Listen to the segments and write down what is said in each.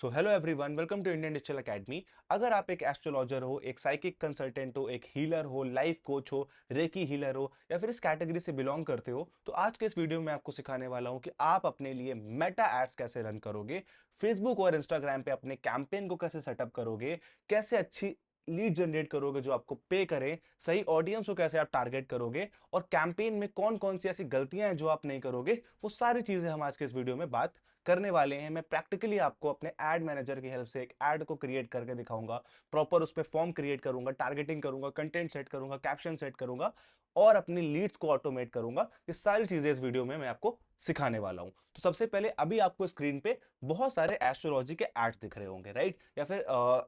So hello everyone, welcome to Indian digital academy. अगर आप एक एस्ट्रोलॉजर हो, एक साइकिक कंसल्टेंट हो, एक हीलर हो, लाइफ कोच हो, रेकी हीलर हो या फिर इस कैटेगरी से बिलोंग करते हो, तो आज के इस वीडियो में आपको सिखाने वाला हूं कि आप अपने लिए मेटा एड्स कैसे रन करोगे, फेसबुक और इंस्टाग्राम पे अपने कैंपेन को कैसे सेटअप करोगे, कैसे अच्छी लीड जनरेट करोगे जो आपको पे करें, सही ऑडियंस को कैसे आप टारगेट करोगे और कैंपेन में कौन कौन सी ऐसी गलतियां हैं जो आप नहीं करोगे, वो सारी चीजें हम आज के इस वीडियो में बात करने वाले हैं। मैं प्रैक्टिकली आपको अपने एड मैनेजर की हेल्प से एक एड को क्रिएट करके दिखाऊंगा, प्रॉपर उस पे फॉर्म क्रिएट करूंगा, टारगेटिंग करूंगा, कंटेंट सेट करूंगा, कैप्शन सेट करूंगा और अपनी लीड्स को ऑटोमेट करूंगा। ये सारी चीजें इस वीडियो में मैं आपको सिखाने वाला हूं। तो सबसे पहले अभी आपको स्क्रीन पे बहुत सारे एस्ट्रोलॉजी के एड्स दिख रहे होंगे, राइट, या फिर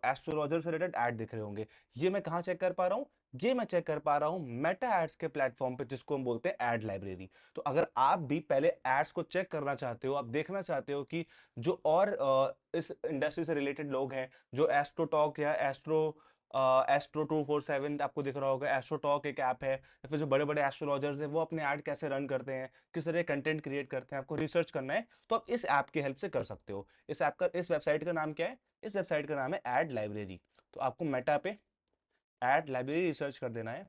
एस्ट्रोलॉजर से रिलेटेड एड दिख रहे होंगे। ये मैं कहां चेक कर पा रहा हूं? ये मैं चेक कर पा रहा हूं मेटा एड्स के प्लेटफॉर्म पे, जिसको हम बोलते हैं एड लाइब्रेरी। तो अगर आप भी पहले एड्स को चेक करना चाहते हो, आप देखना चाहते हो कि जो और इस इंडस्ट्री से रिलेटेड लोग हैं, जो एस्ट्रो टॉक या एस्ट्रो 247 आपको दिख रहा होगा, एस्ट्रो टॉक एक ऐप है, या फिर जो बड़े बड़े एस्ट्रोलॉजर्स हैं वो अपने ऐड कैसे रन करते हैं, किस तरह कंटेंट क्रिएट करते हैं, आपको रिसर्च करना है तो आप इस ऐप की हेल्प से कर सकते हो। इस वेबसाइट का नाम क्या है? इस वेबसाइट का नाम है एड लाइब्रेरी। तो आपको मेटा पे एड लाइब्रेरी रिसर्च कर देना है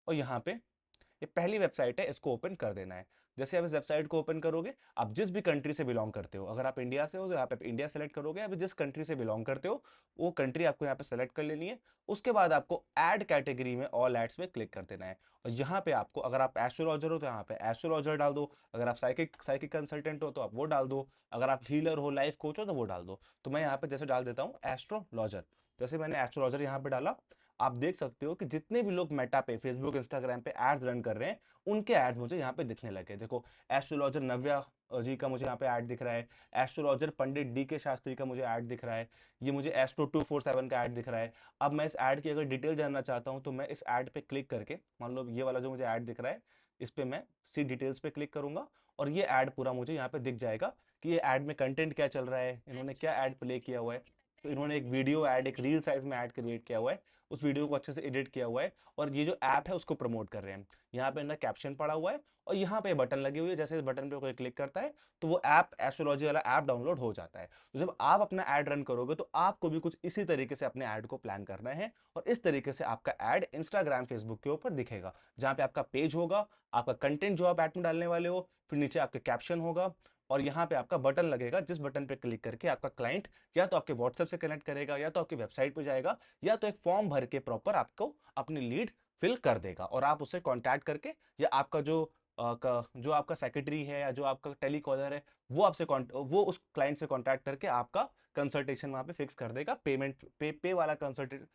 और यहाँ पे ये पहली वेबसाइट है, इसको ओपन कर देना है। जैसे आप इस वेबसाइट को ओपन करोगे, आप जिस भी कंट्री से बिलोंग करते हो, अगर आप इंडिया से हो तो यहाँ पे इंडिया सेलेक्ट करोगे, अभी जिस कंट्री से बिलोंग करते हो वो कंट्री आपको यहाँ पे सेलेक्ट कर लेनी है। उसके बाद आपको ऐड कैटेगरी में ऑल एड्स में क्लिक कर देना है और यहाँ पे आपको, अगर आप एस्ट्रोलॉजर हो तो यहाँ पे एस्ट्रोलॉजर डाल दो, अगर आप साइकिक कंसल्टेंट हो तो आप वो डाल दो, अगर आप हीलर हो, लाइफ कोच हो तो वो डाल दो। तो मैं यहाँ पे जैसे डाल देता हूँ एस्ट्रोलॉजर। जैसे मैंने एस्ट्रोलॉजर यहाँ पे डाला, आप देख सकते हो कि जितने भी लोग मेटा पे, फेसबुक, इंस्टाग्राम पे एड्स रन कर रहे हैं, उनके एड्स मुझे यहाँ पे दिखने लगे। देखो, एस्ट्रोलॉजर नव्या जी का मुझे यहाँ पे ऐड दिख रहा है, एस्ट्रोलॉजर पंडित डी के शास्त्री का मुझे ऐड दिख रहा है, ये मुझे एस्ट्रो 247 का ऐड दिख रहा है। अब मैं इस ऐड की अगर डिटेल जानना चाहता हूँ तो मैं इस ऐड पे क्लिक करके, मान लो ये वाला जो मुझे ऐड दिख रहा है, इस पे मैं सी डिटेल्स पे क्लिक करूंगा और ये ऐड पूरा मुझे यहाँ पे दिख जाएगा कि ये ऐड में कंटेंट क्या चल रहा है, इन्होंने क्या ऐड प्ले किया हुआ है। तो इन्होंने एक वीडियो ऐड, एक रील साइज में ऐड क्रिएट किया हुआ है, उस वीडियो को अच्छे से एडिट किया हुआ है और ये जो ऐप है उसको प्रमोट कर रहे हैं। यहाँ पे इन्होंने कैप्शन पड़ा हुआ है और यहाँ पे बटन लगी हुई है, जैसे इस बटन पे कोई क्लिक करता है तो वो ऐप, एस्ट्रोलॉजी वाला ऐप डाउनलोड हो जाता है। तो जब आप अपना ऐड रन करोगे तो आपको भी कुछ इसी तरीके से अपने ऐड को प्लान करना है और इस तरीके से आपका ऐड इंस्टाग्राम, फेसबुक के ऊपर दिखेगा, जहाँ पे आपका पेज होगा, आपका कंटेंट जो आप ऐड में डालने वाले हो, फिर नीचे आपके कैप्शन होगा और यहाँ पे आपका बटन लगेगा, जिस बटन पे क्लिक करके आपका क्लाइंट या तो आपके व्हाट्सएप से कनेक्ट करेगा, या तो आपकी वेबसाइट पे जाएगा, या तो एक फॉर्म भर के प्रॉपर आपको अपनी लीड फिल कर देगा और आप उससे कांटेक्ट करके, या आपका जो आपका सेक्रेटरी है या जो आपका टेलीकॉलर है, वो वो उस क्लाइंट से कांटेक्ट करके आपका कंसल्टेशन वहां पे फिक्स कर देगा। पेमेंट पे वाला कंसल्टेशन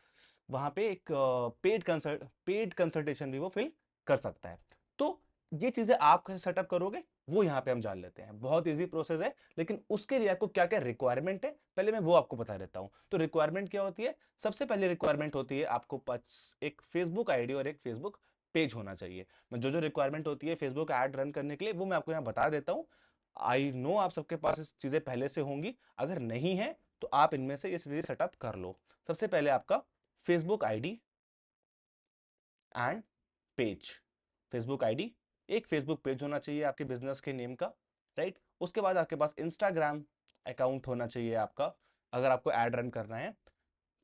वहां पे एक पेड कंसल्टेशन भी वो फिल कर सकता है। तो ये चीजें आप कैसे सेटअप करोगे वो यहाँ पे हम जान लेते हैं। बहुत इजी प्रोसेस है, लेकिन उसके लिए आपको क्या क्या रिक्वायरमेंट है पहले मैं वो आपको बता देता हूँ। तो रिक्वायरमेंट क्या होती है? सबसे पहले रिक्वायरमेंट होती है आपको पास एक फेसबुक आईडी और एक फेसबुक पेज होना चाहिए। मैं जो जो रिक्वायरमेंट होती है फेसबुक ऐड रन करने के लिए वो मैं आपको यहाँ बता देता हूँ। आई नो आप सबके पास इस चीजें पहले से होंगी, अगर नहीं है तो आप इनमें से इस सेटअप कर लो। सबसे पहले आपका Facebook ID and page. Facebook ID, एक फेसबुक पेज होना चाहिए आपके बिजनेस के नेम का, राइट। उसके बाद आपके पास इंस्टाग्राम अकाउंट होना चाहिए आपका, अगर आपको ऐड रन करना है।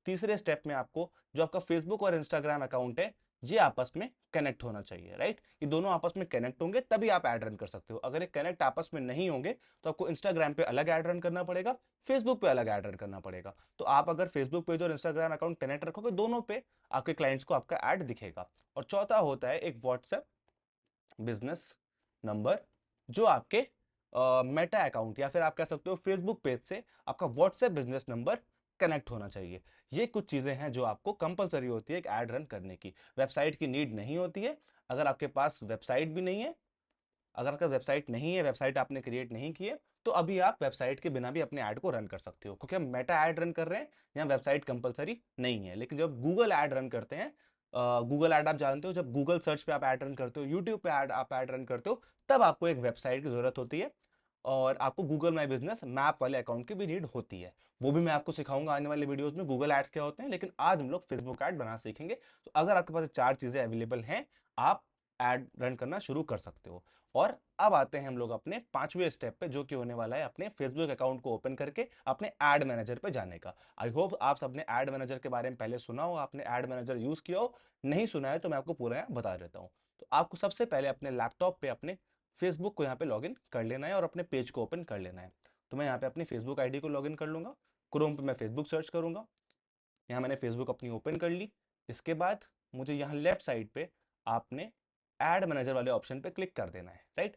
तीसरे स्टेप में आपको जो आपका फेसबुक और इंस्टाग्राम अकाउंट है, ये आपस में कनेक्ट होना चाहिए, राइट। ये दोनों आपस में कनेक्ट होंगे तभी आप ऐड रन कर सकते हो। अगर ये कनेक्ट आपस में नहीं होंगे तो आपको इंस्टाग्राम पे अलग ऐड रन करना पड़ेगा, फेसबुक पे अलग ऐड रन करना पड़ेगा। तो आप अगर फेसबुक पेज और इंस्टाग्राम अकाउंट कनेक्ट रखोगे, दोनों पे आपके क्लाइंट्स को आपका ऐड दिखेगा। और चौथा होता है एक व्हाट्सएप बिजनेस नंबर, जो आपके मेटा अकाउंट या फिर आप कह सकते हो फेसबुक पेज से आपका व्हाट्सएप बिजनेस नंबर कनेक्ट होना चाहिए। ये कुछ चीजें हैं जो आपको कंपलसरी होती है एक ऐड रन करने की। वेबसाइट की नीड नहीं होती है। अगर आपके पास वेबसाइट भी नहीं है, अगर आपका वेबसाइट नहीं है, वेबसाइट आपने क्रिएट नहीं की है, तो अभी आप वेबसाइट के बिना भी अपने ऐड को रन कर सकते हो, क्योंकि हम मेटा ऐड रन कर रहे हैं, यहाँ वेबसाइट कंपलसरी नहीं है। लेकिन जब गूगल ऐड रन करते हैं, गूगल ऐड आप जानते हो, जब गूगल सर्च पे आप ऐड रन करते हो, यूट्यूब पे आप ऐड रन करते हो, तब आपको एक वेबसाइट की जरूरत होती है और आपको गूगल माई बिजनेस मैप वाले अकाउंट की भी नीड होती है। वो भी मैं आपको सिखाऊंगा आने वाले वीडियोस में गूगल एड्स क्या होते हैं, लेकिन आज हम लोग फेसबुक ऐड बना सीखेंगे। तो अगर आपके पास चार चीजें अवेलेबल हैं, आप ऐड रन करना शुरू कर सकते हो। और अब आते हैं हम लोग अपने पांचवें स्टेप पे, जो कि होने वाला है अपने फेसबुक अकाउंट को ओपन करके अपने एड मैनेजर पे जाने का। आई होप आप सबने एड मैनेजर के बारे में पहले सुना हो, आपने एड मैनेजर यूज किया हो। नहीं सुना है तो मैं आपको पूरा यहाँ बता देता हूँ। तो आपको सबसे पहले अपने लैपटॉप पे अपने फेसबुक को यहाँ पे लॉगिन कर लेना है और अपने पेज को ओपन कर लेना है। तो मैं यहाँ पे अपनी फेसबुक आईडी को लॉगिन कर लूंगा। क्रोम पे मैं फेसबुक सर्च करूंगा। यहाँ मैंने फेसबुक अपनी ओपन कर ली। इसके बाद मुझे यहाँ लेफ्ट साइड पे आपने एड मैनेजर वाले ऑप्शन पे क्लिक कर देना है, राइट।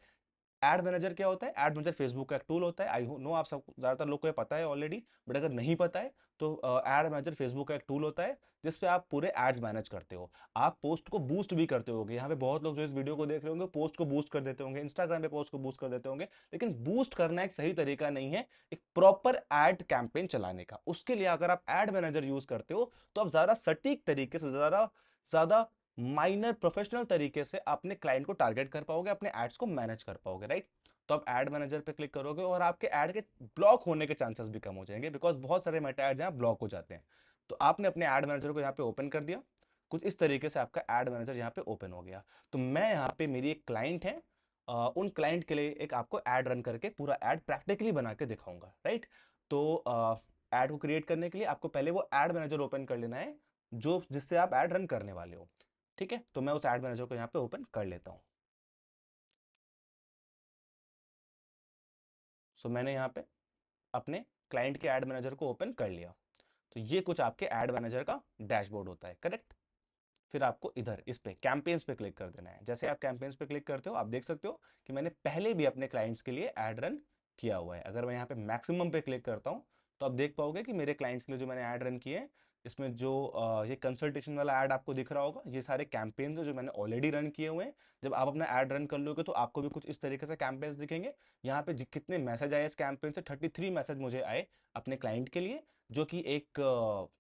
एड मैनेजर क्या होता है? एड मैनेजर फेसबुक का एक टूल होता है। आई नो आप सब ज्यादातर लोग को ये पता है ऑलरेडी, बट अगर नहीं पता है तो एड मैनेजर फेसबुक का एक टूल होता है जिसपे आप पूरे एड्स मैनेज करते हो। आप पोस्ट को बूस्ट भी करते होंगे। यहाँ पे बहुत लोग जो इस वीडियो को देख रहे होंगे पोस्ट को बूस्ट कर देते होंगे, इंस्टाग्राम पे पोस्ट को बूस्ट कर देते होंगे, लेकिन बूस्ट करना एक सही तरीका नहीं है एक प्रॉपर एड कैंपेन चलाने का। उसके लिए अगर आप एड मैनेजर यूज करते हो तो आप ज्यादा सटीक तरीके से, ज्यादा ज्यादा माइनर प्रोफेशनल तरीके से अपने क्लाइंट को टारगेट कर पाओगे, अपने एड्स को मैनेज कर पाओगे, राइट। तो आप एड मैनेजर पे क्लिक करोगे और आपके ऐड के ब्लॉक होने के चांसेस भी कम हो जाएंगे, बिकॉज बहुत सारे मेटा एड्स यहाँ ब्लॉक हो जाते हैं। तो आपने अपने एड मैनेजर को यहाँ पे ओपन कर दिया। कुछ इस तरीके से आपका एड मैनेजर यहाँ पे ओपन हो गया। तो मैं यहाँ पे, मेरी एक क्लाइंट है, उन क्लाइंट के लिए एक आपको एड रन करके पूरा एड प्रैक्टिकली बना के दिखाऊंगा, राइट। तो एड को क्रिएट करने के लिए आपको पहले वो एड मैनेजर ओपन कर लेना है जो जिससे आप एड रन करने वाले हो, ठीक है। तो मैं उस एड मैनेजर को यहाँ पे ओपन कर लेता हूँ। सो मैंने यहाँ पे अपने क्लाइंट के एड मैनेजर को ओपन कर लिया। तो ये कुछ आपके एड मैनेजर का डैशबोर्ड होता है, करेक्ट। फिर आपको इधर इस पे कैंपेन्स पे क्लिक कर देना है। जैसे आप कैंपेन्स पे क्लिक करते हो आप देख सकते हो कि मैंने पहले भी अपने क्लाइंट्स के लिए एड रन किया हुआ है। अगर मैं यहाँ पे मैक्सिमम पे क्लिक करता हूँ तो आप देख पाओगे कि मेरे क्लाइंट्स के लिए जो मैंने ऐड रन किए हैं, इसमें जो ये कंसल्टेशन वाला ऐड आपको दिख रहा होगा, ये सारे कैंपेन्स हैं जो मैंने ऑलरेडी रन किए हुए हैं। जब आप अपना ऐड रन कर लोगे तो आपको भी कुछ इस तरीके से कैंपेन्स दिखेंगे। यहाँ पे कितने मैसेज आए इस कैंपेन से, 33 मैसेज मुझे आए अपने क्लाइंट के लिए, जो कि एक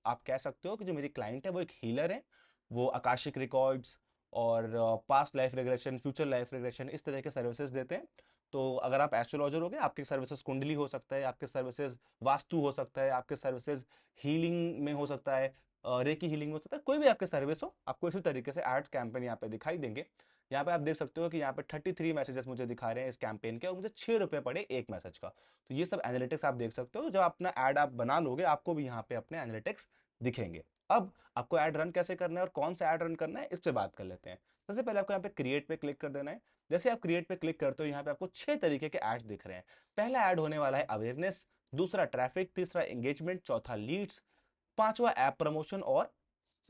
आप कह सकते हो कि जो मेरी क्लाइंट है वो एक हीलर है। वो आकाशिक रिकॉर्ड्स और past life regression, future life regression, इस तरह के सर्विसेज देते हैं। तो अगर आप एस्ट्रोलॉजर हो गए, आपके सर्विसेज कुंडली हो सकता है, आपके सर्विसेज वास्तु हो सकता है, आपके सर्विसेज हीलिंग में हो सकता है, रेकी हीलिंग हो सकता है, कोई भी आपके सर्विस हो, आपको इसी तरीके से एड कैंपेन यहाँ पे दिखाई देंगे। यहाँ पे आप देख सकते हो कि यहाँ पे 33 मैसेजेस मुझे दिखा रहे हैं इस कैंपेन के, और मुझे 6 रुपए पड़े एक मैसेज का। तो ये सब एनालिटिक्स आप देख सकते हो। जब अपना एड आप बना लोगे आपको भी यहाँ पे अपने एनालिटिक्स दिखेंगे। अब आपको ऐड रन कैसे करना है और कौन सा ऐड रन करना है इस पे बात कर लेते हैं। सबसे पहले आपको यहाँ पे क्रिएट पे क्लिक कर देना है। जैसे आप क्रिएट पे क्लिक करते हो यहाँ पे आपको 6 तरीके के एड्स दिख रहे हैं। पहला ऐड होने वाला है अवेयरनेस, दूसरा ट्रैफिक, तीसरा एंगेजमेंट, चौथा लीड्स, पांचवा ऐप प्रमोशन और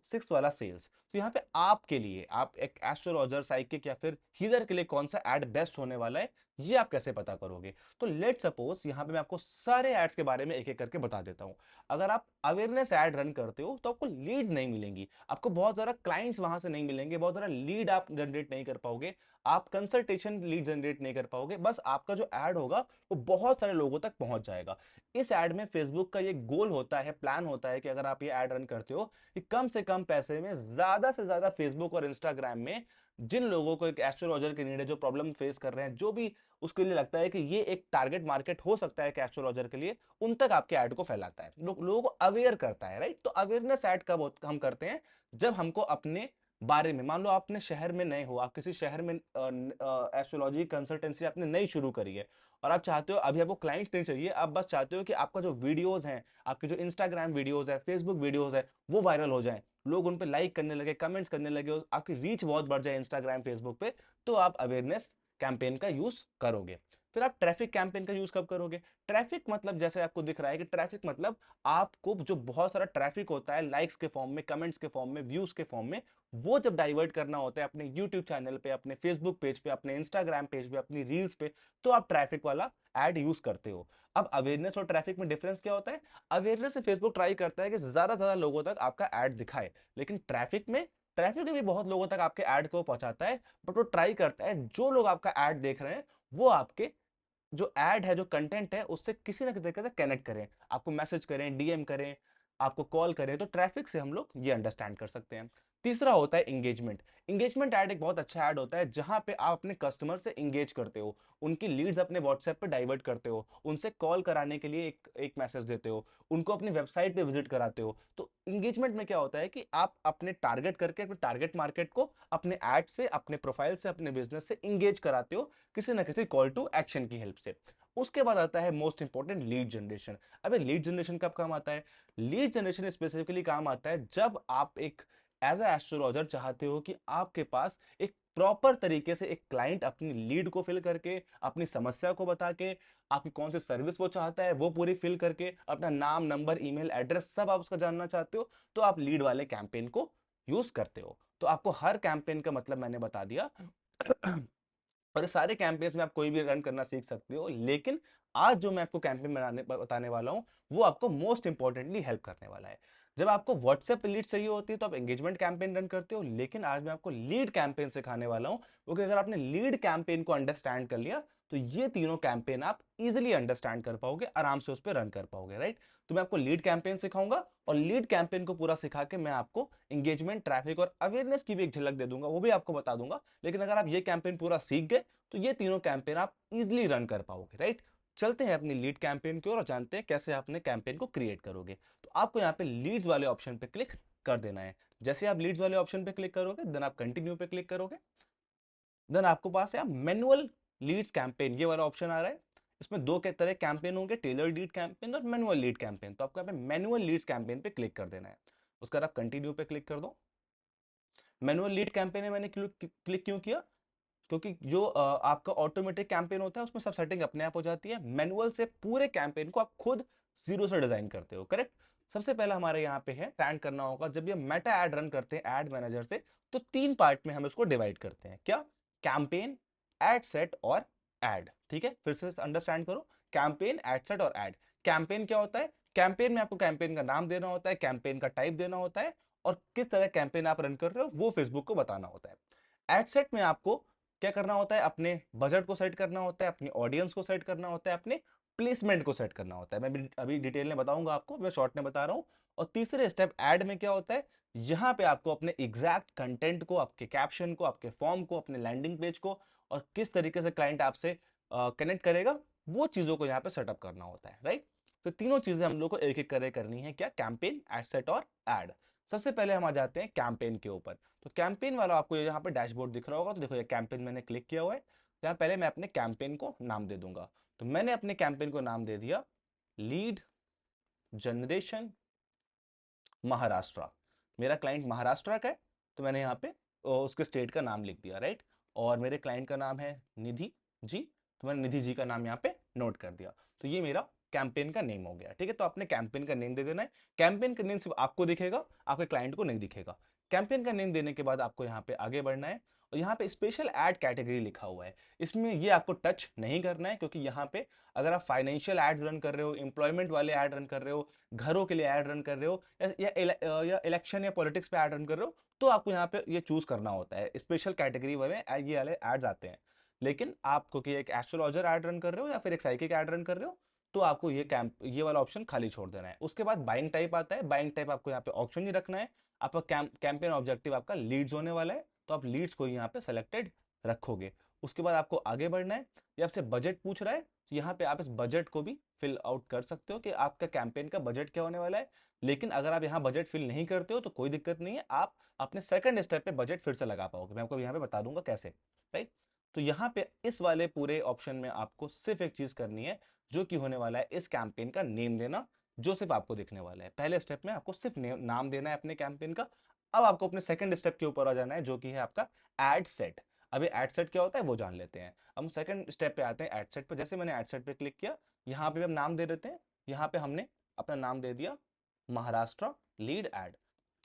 सिक्स वाला सेल्स। तो यहाँ पे आपके लिए, आप एक एस्ट्रोलॉजर, साइकिक या फिर हीलर के लिए कौन सा एड बेस्ट होने वाला है ये आप कैसे पता करोगे? तो लेट सपोज यहाँ पे मैं आपको सारे एड्स के बारे में एक एक करके बता देता हूँ। अगर आप अवेयरनेस एड रन करते हो तो आपको लीड्स नहीं मिलेंगी, आपको बहुत ज्यादा क्लाइंट्स वहां से नहीं मिलेंगे, बहुत ज्यादा लीड आप जनरेट नहीं कर पाओगे, आप कंसल्टेशन लीड जनरेट नहीं कर पाओगे। बस आपका जो एड होगा वो बहुत सारे लोगों तक पहुंच जाएगा। इस एड में फेसबुक का ये गोल होता है, प्लान होता है कि अगर आप ये एड रन करते हो कि कम से कम पैसे में ज्यादा से ज्यादा फेसबुक और इंस्टाग्राम में जिन लोगों को एक एस्ट्रोलॉजर की नीड है, जो प्रॉब्लम फेस कर रहे हैं, जो भी उसके लिए लगता है कि ये एक टारगेट मार्केट हो सकता है एस्ट्रोलॉजर के लिए, उन तक आपके ऐड को फैलाता है, लोगों को अवेयर करता है, राइट। तो अवेयरनेस ऐड कब हम करते हैं? जब हमको अपने बारे में, मान लो आप अपने शहर में नए हो, आप किसी शहर में एस्ट्रोलॉजी कंसल्टेंसी आपने नई शुरू करी है और आप चाहते हो, अभी आपको क्लाइंट्स नहीं चाहिए, आप बस चाहते हो कि आपका जो वीडियोस हैं, आपके जो इंस्टाग्राम वीडियोस है, फेसबुक वीडियोस है, वो वायरल हो जाए, लोग उन पे लाइक करने लगे, कमेंट्स करने लगे और आपकी रीच बहुत बढ़ जाए इंस्टाग्राम फेसबुक पे, तो आप अवेयरनेस कैंपेन का यूज करोगे। फिर आप ट्रैफिक कैंपेन का यूज कब करोगे? ट्रैफिक मतलब जैसे आपको दिख रहा है कि ट्रैफिक मतलब आपको जो बहुत सारा ट्रैफिक होता है लाइक्स के फॉर्म में, कमेंट्स के फॉर्म में, व्यूज के फॉर्म में, वो जब डाइवर्ट करना होता है अपने यूट्यूब चैनल पे, अपने फेसबुक पेज पे, अपने इंस्टाग्राम पेज पे, अपनी रील्स पे, तो आप ट्रैफिक वाला एड यूज करते हो। अब अवेयरनेस और ट्रैफिक में डिफरेंस क्या होता है? अवेयरनेस से फेसबुक ट्राई करता है कि ज्यादा से ज्यादा लोगों तक आपका एड दिखाए, लेकिन ट्रैफिक में भी बहुत लोगों तक आपके ऐड को पहुंचाता है, बट वो ट्राई करता है जो लोग आपका ऐड देख रहे हैं वो आपके जो ऐड है, जो कंटेंट है, उससे किसी ना किसी तरीके से कनेक्ट करें, आपको मैसेज करें, डीएम करें, आपको कॉल करें। तो ट्रैफिक से हम लोग ये अंडरस्टैंड कर सकते हैं। तीसरा होता है इंगेजमेंट। इंगेजमेंट ऐड एक बहुत अच्छा ऐड होता है जहां पे आप अपने कस्टमर से इंगेज करते हो, उनकी लीड्स अपने व्हाट्सएप पे डाइवर्ट करते हो, उनसे कॉल कराने के लिए एक मैसेज देते हो, उनको अपनी वेबसाइट पे विजिट कराते हो। तो इंगेजमेंट में क्या होता है कि आप अपने टारगेट करके अपने टारगेट मार्केट को अपने ऐड से, अपने प्रोफाइल से, अपने बिजनेस से इंगेज कराते हो किसी ना किसी कॉल टू एक्शन की हेल्प से। उसके बाद आता है मोस्ट इंपॉर्टेंट लीड जनरेशन। अबे लीड जनरेशन कब काम आता है? लीड जनरेशन स्पेसिफिकली काम आता है जब आप एक एज अ एस्ट्रोलॉजर चाहते हो कि आपके पास एक प्रॉपर तरीके से एक क्लाइंट अपनी लीड को फिल करके, अपनी समस्या को बता के, आपकी कौन सी सर्विस वो चाहता है वो पूरी फिल करके, अपना नाम, नंबर, ईमेल एड्रेस सब आप उसका जानना चाहते हो, तो आप लीड वाले कैंपेन को यूज करते हो। तो आपको हर कैंपेन का मतलब मैंने बता दिया। और ये सारे कैंपेन्स में आप कोई भी रन करना सीख सकते हो, लेकिन आज जो मैं आपको कैंपेन बताने वाला हूं वो आपको मोस्ट इंपॉर्टेंटली हेल्प करने वाला है। जब आपको व्हाट्सएप पे लीड चाहिए होती है तो आप एंगेजमेंट कैंपेन रन करते हो, लेकिन आज मैं आपको लीड कैंपेन सिखाने वाला हूं, क्योंकि अगर आपने लीड कैंपेन को अंडरस्टैंड कर लिया तो ये तीनों कैंपेन आप इजिली अंडरस्टैंड कर पाओगे, आराम से उस पर रन कर पाओगे, राइट? तो मैं आपको लीड कैंपेन सिखाऊंगा और लीड कैंपेन को पूरा सिखा के मैं आपको एंगेजमेंट, ट्रैफिक और अवेयरनेस की भी एक झलक दे दूंगा, वो भी आपको बता दूंगा। लेकिन अगर आप ये कैंपेन पूरा सीख गए तो ये तीनों कैंपेन आप इजिली रन कर पाओगे, राइट? चलते हैं अपनी लीड कैंपेन की ओर और जानते हैं कैसे आप अपने कैंपेन को क्रिएट करोगे। तो आपको यहाँ पे लीड्स वाले ऑप्शन पे क्लिक कर देना है। जैसे आप लीड्स वाले ऑप्शन पे क्लिक करोगे देन आप कंटिन्यू पे क्लिक करोगे, देन आपको पास है मैनुअल लीड्स कैंपेन, ये वाला ऑप्शन आ रहा है। इसमें दो के तरह कैंपेन होंगे, टेलर लीड कैंपेन और मैनुअल लीड कैंपेन। तो आपको यहाँ पे मैनुअल लीड्स कैंपेन पे क्लिक कर देना है। उसके बाद आप कंटिन्यू पे क्लिक कर दो। मैनुअल लीड कैंपेन में मैंने क्लिक क्यों किया? क्योंकि जो आपका ऑटोमेटिक कैंपेन होता है उसमें सब सेटिंग अपने आप हो जाती है। मैनुअल से पूरे कैंपेन को आप खुद जीरो से डिजाइन करते हो, करेक्ट? सबसे पहला हमारे यहाँ पे है स्टैंड करना होगा। जब ये मेटा एड रन करते हैं एड मैनेजर से, तो तीन पार्ट में हम इसको डिवाइड करते हैं। क्या? कैंपेन, एड सेट और एड। ठीक है, फिर से अंडरस्टैंड करो। कैंपेन, एड सेट और एड। कैंपेन क्या होता है? कैंपेन में आपको कैंपेन का नाम देना होता है, कैंपेन का टाइप देना होता है, और किस तरह कैंपेन आप रन कर रहे हो वो फेसबुक को बताना होता है। एड सेट में आपको क्या करना होता है? अपने बजट को सेट करना होता है, अपनी ऑडियंस को सेट करना होता है, अपने प्लेसमेंट को सेट करना होता है। मैं अभी डिटेल में बताऊंगा आपको, मैं शॉर्ट में बता रहा हूं। और तीसरे स्टेप ऐड में क्या होता है? यहां पे आपको अपने एग्जैक्ट कंटेंट को, आपके कैप्शन को, आपके फॉर्म को, अपने लैंडिंग पेज को और किस तरीके से क्लाइंट आपसे कनेक्ट करेगा वो चीजों को यहाँ पे सेटअप करना होता है, राइट? तो तीनों चीजें हम लोग को एक एक करके करनी है। क्या? कैंपेन, एड सेट और एड। सबसे पहले हम आ जाते हैं कैंपेन के ऊपर। तो कैंपेन वाला आपको यहाँ पे डैशबोर्ड दिख रहा होगा, तो देखो ये कैंपेन मैंने क्लिक किया हुआ है। यहाँ पहले मैं अपने कैंपेन को नाम दे दूंगा। तो मैंने अपने कैंपेन को नाम दे दिया लीड जनरेशन महाराष्ट्र। मेरा क्लाइंट महाराष्ट्र का है, तो मैंने यहाँ पे उसके स्टेट का नाम लिख दिया, राइट? और मेरे क्लाइंट का नाम है निधि जी, तो मैंने निधि जी का नाम यहाँ पे नोट कर दिया। तो ये मेरा कैंपेन का नेम हो गया, ठीक है? तो आपने कैंपेन का नेम दे देना है। कैंपेन का नेम सिर्फ आपको दिखेगा, आपके क्लाइंट को नहीं दिखेगा। कैंपेन का नेम देने के बाद आपको यहाँ पे आगे बढ़ना है और यहाँ पे स्पेशल एड कैटेगरी लिखा हुआ है, इसमें ये आपको टच नहीं करना है, क्योंकि यहाँ पे अगर आप फाइनेंशियल एड्स रन कर रहे हो, एम्प्लॉयमेंट वाले एड रन कर रहे हो, घरों के लिए ऐड रन कर रहे हो, या इलेक्शन या पॉलिटिक्स पे ऐड रन कर रहे हो, तो आपको यहाँ पे ये चूज करना होता है। स्पेशल कैटेगरी में ये वाले एड्स आते हैं। लेकिन आप क्योंकि एक एस्ट्रोलॉजर ऐड रन कर रहे हो या फिर एक साइकिक ऐड रन कर रहे हो, तो आपको ये वाला ऑप्शन खाली छोड़ देना है। उसके बाद बाइंग टाइप आता है। बाइंग टाइप आपको यहाँ पे ऑप्शन नहीं रखना है। आपका कैंपेन ऑब्जेक्टिव आपका लीड्स होने वाला है, तो आप लीड्स को यहाँ पे सेलेक्टेड रखोगे। उसके बाद आपको आगे बढ़ना है। ये आपसे बजट पूछ रहा है, तो यहाँ पे आप इस बजट को भी फिल आउट कर सकते हो कि आपका कैंपेन का बजट क्या होने वाला है। लेकिन अगर आप यहाँ बजट फिल नहीं करते हो तो कोई दिक्कत नहीं है, आप अपने सेकंड स्टेप पे बजट फिर से लगा पाओगे। मैं आपको यहाँ पे बता दूंगा कैसे, राइट? तो यहाँ पे इस वाले पूरे ऑप्शन में आपको सिर्फ एक चीज करनी है, जो कि होने वाला है इस कैंपेन का नेम देना, जो सिर्फ आपको दिखने वाला है। पहले स्टेप में आपको सिर्फ नाम देना है अपने कैंपेन का। अब आपको अपने सेकंड स्टेप के ऊपर आ जाना है, जो कि है आपका एड सेट। अभी एड सेट क्या होता है वो जान लेते हैं। हम सेकंड स्टेप पे आते हैं, एड सेट पे। जैसे मैंने एड सेट पे क्लिक किया, यहाँ पे हम नाम दे देते हैं। यहाँ पे हमने अपना नाम दे दिया महाराष्ट्र लीड एड।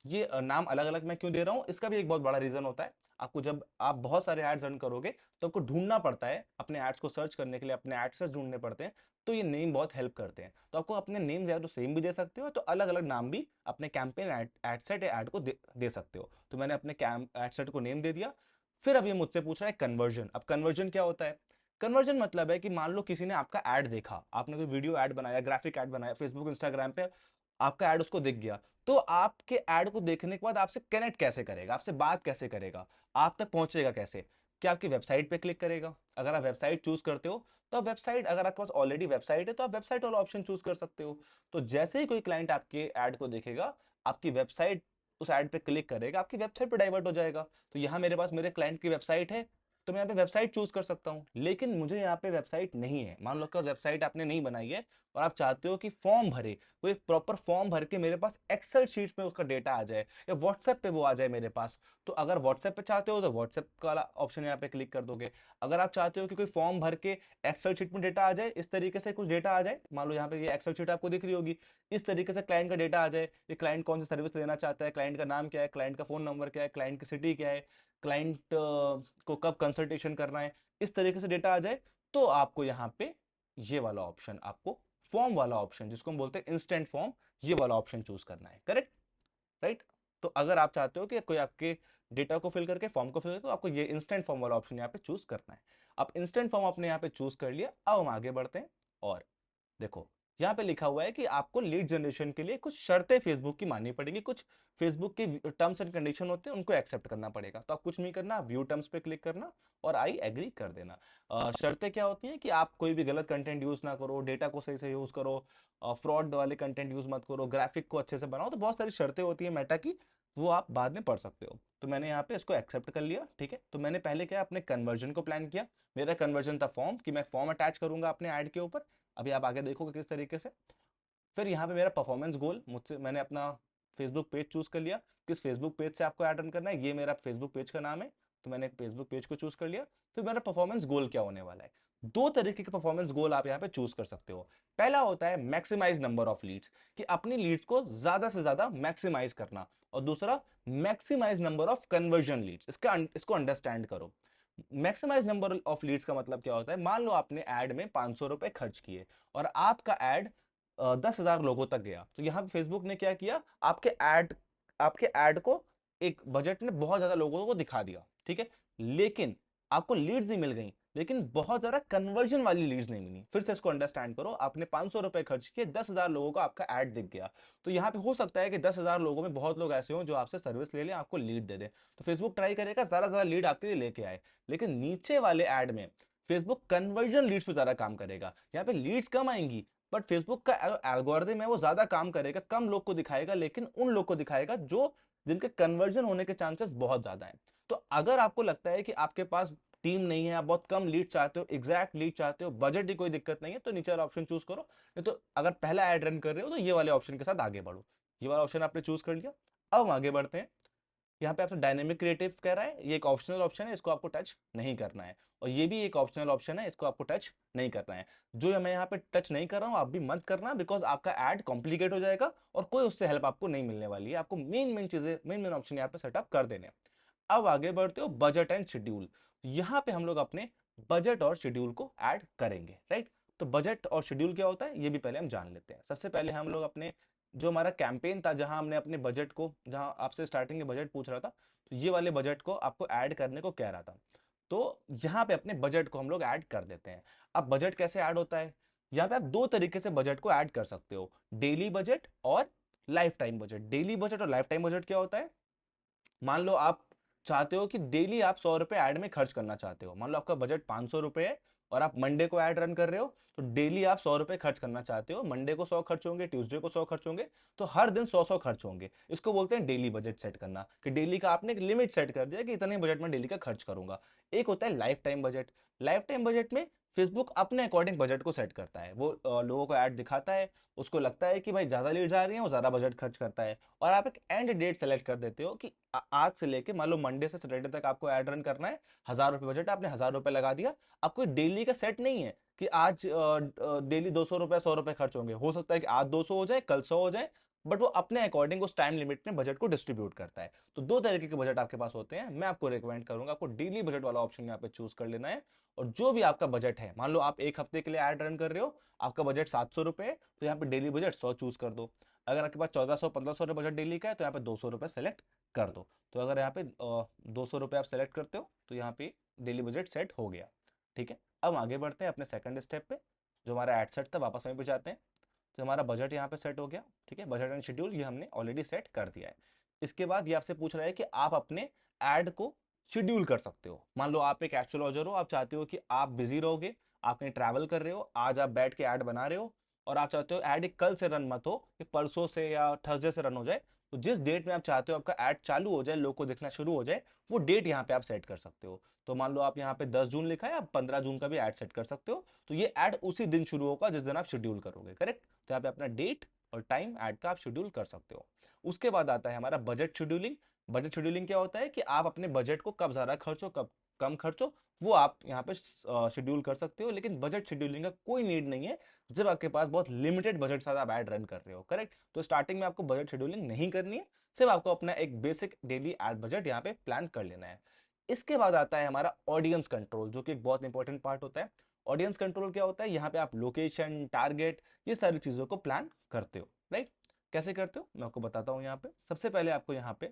ये नाम अलग अलग मैं क्यों दे रहा हूँ, इसका भी एक बहुत बड़ा रीजन होता है। आपको जब आप बहुत सारे एड्स रन करोगे तो आपको ढूंढना पड़ता है, अपने एड्स को सर्च करने के लिए अपने एड्स ढूंढने पड़ते हैं, तो ये नेम बहुत हेल्प करते हैं। तो आपको अपने नेम या तो सेम भी दे सकते हो, तो अलग अलग नाम भी अपने कैंपेन एड सेट या एड को दे सकते हो। तो मैंने अपने एड सेट को नेम दे दिया। फिर अब ये मुझसे पूछ रहा है कन्वर्जन। अब कन्वर्जन क्या होता है? कन्वर्जन मतलब है कि मान लो किसी ने आपका एड देखा, आपने कोई वीडियो एड बनाया, ग्राफिक एड बनाया फेसबुक इंस्टाग्राम पे, आपका ऐड उसको दिख गया, तो आपके ऐड को देखने के बाद आपसे कनेक्ट कैसे करेगा, आपसे बात कैसे करेगा, आप तक पहुंचेगा कैसे? क्या आपकी वेबसाइट पे क्लिक करेगा? अगर आप वेबसाइट चूज करते हो तो आप वेबसाइट, अगर आपके पास ऑलरेडी वेबसाइट है तो आप वेबसाइट वाला ऑप्शन चूज कर सकते हो। तो जैसे ही कोई क्लाइंट आपके ऐड को देखेगा, आपकी वेबसाइट, उस ऐड पे क्लिक करेगा, आपकी वेबसाइट पे डाइवर्ट हो जाएगा। तो यहाँ मेरे पास मेरे क्लाइंट की वेबसाइट है, तो मैं यहाँ पे वेबसाइट चूज कर सकता हूँ। लेकिन मुझे यहाँ पे वेबसाइट नहीं है, मान लो कि वेबसाइट आपने नहीं बनाई है और आप चाहते हो कि फॉर्म भरे, वो एक प्रॉपर फॉर्म भर के मेरे पास एक्सेल शीट में उसका डेटा आ जाए, या व्हाट्सएप पे वो आ जाए मेरे पास। तो अगर व्हाट्सएप पे चाहते हो तो व्हाट्सएप वाला ऑप्शन यहाँ पे क्लिक कर दोगे। अगर आप चाहते हो कि कोई फॉर्म भर के एक्सेल शीट में डेटा आ जाए, इस तरीके से कुछ डेटा आ जाए, मान लो यहाँ पे ये एक्सेल शीट आपको दिख रही होगी, इस तरीके से क्लाइंट का डेटा आ जाए, ये क्लाइंट कौन सी सर्विस लेना चाहता है, क्लाइंट का नाम क्या है, क्लाइंट का फोन नंबर क्या है, क्लाइंट की सिटी क्या है, क्लाइंट को कब कंसल्टेशन करना है, इस तरीके से डेटा आ जाए, तो आपको यहाँ पे ये वाला ऑप्शन, आपको फॉर्म वाला ऑप्शन जिसको हम बोलते हैं इंस्टेंट फॉर्म, ये वाला ऑप्शन चूज करना है। करेक्ट? राइट? तो अगर आप चाहते हो कि कोई आपके डेटा को फिल करके फॉर्म को फिल करके, तो आपको ये इंस्टेंट फॉर्म वाला ऑप्शन यहाँ पे चूज करना है। अब इंस्टेंट फॉर्म आपने यहाँ पे चूज कर लिया, अब हम आगे बढ़ते हैं। और देखो, यहाँ पे लिखा हुआ है कि आपको लीड जनरेशन के लिए कुछ शर्तें फेसबुक की माननी पड़ेगी, कुछ फेसबुक के टर्म्स एंड कंडीशन होते हैं, उनको एक्सेप्ट करना पड़ेगा। तो आप कुछ नहीं करना, व्यू टर्म्स पे क्लिक करना और आई एग्री कर देना। शर्तें क्या होती हैं कि आप कोई भी गलत कंटेंट यूज ना करो, डेटा को सही से यूज करो, फ्रॉड वाले कंटेंट यूज मत करो, ग्राफिक को अच्छे से बनाओ, तो बहुत सारी शर्तें होती है मेटा की, वो आप बाद में पढ़ सकते हो। तो मैंने यहाँ पे इसको एक्सेप्ट कर लिया। ठीक है, तो मैंने पहले क्या, अपने कन्वर्जन को प्लान किया। मेरा कन्वर्जन था फॉर्म, कि मैं फॉर्म अटैच करूंगा अपने ऐड के ऊपर। अभी आप आगे देखोगे किस तरीके से। फिर यहाँ पे मेरा परफॉर्मेंस गोल, मुझसे मैंने अपना फेसबुक पेज चूज कर लिया, किस फेसबुक पेज से आपको ऐड रन करना है, ये मेरा फेसबुक पेज का नाम है, तो मैंने फेसबुक पेज को चूज कर लिया। फिर मेरा परफॉर्मेंस गोल क्या होने वाला है, दो तरीके के परफॉर्मेंस गोल आप यहाँ पे चूज कर सकते हो। पहला होता है मैक्सिमाइज नंबर ऑफ लीड्स, कि अपनी लीड्स को ज्यादा से ज्यादा मैक्सिमाइज करना। और दूसरा, maximise number of conversion leads. इसको अंडरस्टैंड करो। मैक्सिमाइज नंबर ऑफ लीड्स का मतलब क्या होता है, मान लो आपने ऐड में 500 रुपए खर्च किए और आपका ऐड 10,000 लोगों तक गया, तो यहाँ पे फेसबुक ने क्या किया, आपके ऐड को एक बजट में बहुत ज्यादा लोगों को दिखा दिया। ठीक है, लेकिन आपको लीड्स ही मिल गई, लेकिन बहुत ज्यादा कन्वर्जन वाली लीड्स नहीं मिली। फिर से इसको अंडरस्टैंड करो, आपने 500 रुपए खर्च किए, 10,000 लोगों को आपका ऐड दिख गया। तो यहाँ पे हो सकता है कि 10,000 लोगों में बहुत लोग ऐसे हो जो आपसे सर्विस ले लें, आपको लीड दे दे। तो फेसबुक ट्राई करेगा ज्यादा ज्यादा लीड आपके लिए लेके आए। लेकिन नीचे वाले ऐड में फेसबुक कन्वर्जन लीड्स पे ज्यादा काम करेगा। यहाँ पे लीड्स कम आएंगी, बट फेसबुक का एल्गोरिथम है वो ज्यादा काम करेगा, कम लोग को दिखाएगा, लेकिन उन लोग को दिखाएगा जो जिनके कन्वर्जन होने के चांसेस बहुत ज्यादा हैं। तो अगर आपको लगता है कि आपके पास टीम नहीं है, आप बहुत कम लीड चाहते हो, एग्जैक्ट लीड चाहते हो, बजट की कोई दिक्कत नहीं है, तो नीचे वाला ऑप्शन चूज करो। नहीं तो अगर पहला ऐड रन कर रहे हो तो ये वाले ऑप्शन के साथ आगे बढ़ो। ये वाला ऑप्शन आपने चूज कर लिया। अब हम आगे बढ़ते हैं। यहाँ पे आपसे डायनेमिक क्रिएटिव कह रहा है, ये एक ऑप्शनल ऑप्शन है, इसको आपको टच नहीं करना है। और ये भी एक ऑप्शनल ऑप्शन है, इसको आपको टच नहीं करना है। जो मैं यहाँ पे टच नहीं कर रहा हूँ, आप भी मत करना, बिकॉज आपका ऐड कॉम्प्लिकेट हो जाएगा और कोई उससे हेल्प आपको नहीं मिलने वाली है। आपको मेन मेन चीजें, मेन मेन ऑप्शन यहाँ पे सेटअप कर देने हैं। अब आगे बढ़ते हो, बजट एंड शेड्यूल। यहाँ पे हम लोग अपने बजट और शेड्यूल को ऐड करेंगे। राइट? तो बजट और शेड्यूल क्या होता है, ये भी पहले हम जान लेते हैं। सबसे पहले हम लोग अपने, जो हमारा कैंपेन था, जहां हमने अपने बजट को, जहां आपसे स्टार्टिंग में बजट पूछ रहा था, तो ये वाले बजट को आपको ऐड करने को कह रहा था। तो यहाँ पे अपने बजट को हम लोग ऐड कर देते हैं। अब बजट कैसे ऐड होता है, यहाँ पे आप दो तरीके से बजट को ऐड कर सकते हो, डेली बजट और life time budget. Daily budget और लाइफ टाइम बजट क्या होता है, मान लो आप चाहते हो कि डेली आप 100 रुपए ऐड में खर्च करना चाहते हो। मान लो आपका बजट 500 रुपए है और आप मंडे को ऐड रन कर रहे हो, तो डेली आप 100 रुपए खर्च करना चाहते हो। मंडे को 100 खर्च होंगे, ट्यूसडे को 100 खर्च होंगे, तो हर दिन 100 खर्च होंगे। इसको बोलते हैं डेली बजट सेट करना, कि डेली का आपने एक लिमिट सेट कर दिया कि इतने बजट में डेली का खर्च करूंगा। एक होता है life time budget. Life time budget में फेसबुक अपने अकॉर्डिंग बजट को सेट करता है। वो लोगों को ऐड दिखाता है, उसको लगता है कि भाई ज्यादा लीड्स आ रही हैं, वो ज्यादा बजट खर्च करता है। और आप एक एंड डेट सेलेक्ट कर देते हो कि आज से लेके, मान लो मंडे से सैटरडे तक आपको ऐड रन करना है, 1,000 रुपए बजट है, आपने 1,000 रुपए लगा दिया। आपको डेली का सेट नहीं है कि आज डेली 200 रुपए 100 रुपए खर्च होंगे। हो सकता है कि आज 200 हो जाए, कल 100 हो जाए, बट वो अपने अकॉर्डिंग उस टाइम लिमिट में बजट को डिस्ट्रीब्यूट करता है। तो दो तरीके के बजट आपके पास होते हैं। मैं आपको रिकमेंड करूंगा, आपको डेली बजट वाला ऑप्शन यहाँ पे चूज कर लेना है। और जो भी आपका बजट है, मान लो आप एक हफ्ते के लिए ऐड रन कर रहे हो, आपका बजट 700 रुपए है, तो यहाँ पे डेली बजट 100 चूज कर दो। अगर आपके पास 1,400 1,500 रुपए बजट डेली का है, तो यहाँ पे 200 रुपए सेलेक्ट कर दो। तो अगर यहाँ पे 200 रुपए आप सेलेक्ट करते हो, तो यहाँ पे डेली बजट सेट हो गया। ठीक है, अब आगे बढ़ते हैं अपने सेकंड स्टेप पे। जो हमारा एड सेट था, वापस वहीं पे जाते हैं। तो हमारा बजट यहाँ पे सेट हो गया, ठीक है। बजट एंड शेड्यूल ये हमने ऑलरेडी सेट कर दिया है। इसके बाद ये आपसे पूछ रहा है कि आप अपने एड को शेड्यूल कर सकते हो। मान लो आप एक एस्ट्रोलॉजर हो, आप चाहते हो कि आप बिजी रहोगे, आप कहीं ट्रैवल कर रहे हो, आज आप बैठ के ऐड बना रहे हो और आप चाहते हो ऐड कल से रन मत हो, कि परसों से या थर्सडे से रन हो जाए। तो जिस डेट में आप चाहते हो आपका ऐड चालू हो जाए, लोग को दिखना शुरू हो जाए, वो डेट यहाँ पे आप सेट कर सकते हो। तो मान लो आप यहाँ पे 10 जून लिखा है, आप 15 जून का भी ऐड सेट कर सकते हो। तो ये ऐड उसी दिन शुरू होगा जिस दिन आप शेड्यूल करोगे, करेक्ट। तो यहाँ पे अपना डेट और टाइम ऐड का आप शेड्यूल कर सकते हो। उसके बाद आता है हमारा बजट शेड्यूलिंग। बजट शेड्यूलिंग क्या होता है कि आप अपने बजट को कब ज्यादा खर्च हो कब कम खर्च हो वो आप यहाँ पे शेड्यूल कर सकते हो। लेकिन बजट शेड्यूलिंग का कोई नीड नहीं है जब आपके पास बहुत लिमिटेड बजट साथ आप ऐड रन कर रहे हो, करेक्ट। तो स्टार्टिंग में आपको बजट शेड्यूलिंग नहीं करनी है, सिर्फ आपको अपना एक बेसिक डेली ऐड बजट यहाँ पे प्लान कर लेना है। इसके बाद आता है हमारा ऑडियंस कंट्रोल, जो कि एक बहुत इंपॉर्टेंट पार्ट होता है। ऑडियंस कंट्रोल क्या होता है, यहाँ पे आप लोकेशन, टारगेट, ये सारी चीजों को प्लान करते हो, राइट। कैसे करते हो मैं आपको बताता हूँ। यहाँ पे सबसे पहले आपको यहाँ पे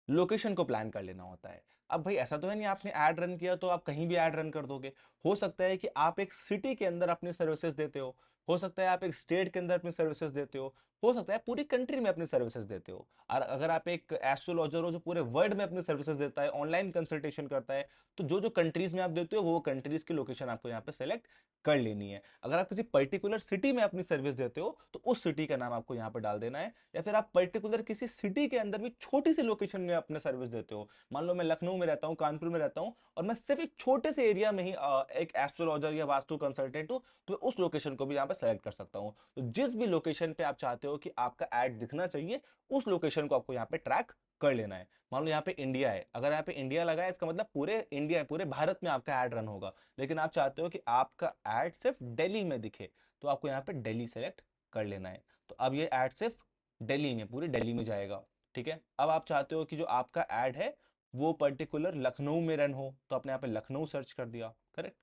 लोकेशन को प्लान कर लेना होता है। अब भाई ऐसा तो है नहीं आपने ऐड रन किया तो आप कहीं भी ऐड रन कर दोगे। हो सकता है कि आप एक सिटी के अंदर अपनी सर्विसेज देते हो सकता है आप एक स्टेट के अंदर अपनी सर्विसेज देते हो सकता है पूरी कंट्री में अपनी सर्विसेज देते हो। और अगर आप एक एस्ट्रोलॉजर हो जो पूरे वर्ल्ड में अपनी सर्विसेज देता है, ऑनलाइन कंसल्टेशन करता है, तो जो जो कंट्रीज में आप देते हो वो कंट्रीज की लोकेशन आपको यहाँ पे सेलेक्ट कर लेनी है। अगर आप किसी पर्टिकुलर सिटी में अपनी सर्विस देते हो तो उस सिटी का नाम आपको यहाँ पे डाल देना है। या फिर आप पर्टिकुलर किसी सिटी के अंदर भी छोटी सी लोकेशन में अपने सर्विस देते हो, मान लो मैं लखनऊ में रहता हूँ, कानपुर में रहता हूँ, और मैं सिर्फ एक छोटे से एरिया में ही एक एस्ट्रोलॉजर या वास्तु कंसल्टेंट हूँ, तो मैं उस लोकेशन को भी यहाँ पे सेलेक्ट कर सकता हूँ। तो जिस भी लोकेशन पे आप चाहते हो कि आपका ऐड दिखना चाहिए, उस लोकेशन को आपको यहाँ पे ट्रैक कर लेना है। मान लो यहाँ पे इंडिया है, अगर यहाँ पे इंडिया लगा है इसका मतलब पूरे इंडिया, पूरे भारत में आपका ऐड रन होगा। लेकिन आप चाहते हो कि आपका ऐड सिर्फ दिल्ली में दिखे, तो आपको यहाँ पे दिल्ली सेलेक्ट कर लेना है। तो अब ये ऐड सिर्फ दिल्ली में, पूरी दिल्ली में जाएगा, ठीक है। अब आप चाहते हो कि जो आपका ऐड है वो पर्टिकुलर लखनऊ में रन हो, तो आपने यहाँ पे लखनऊ सर्च कर दिया, करेक्ट।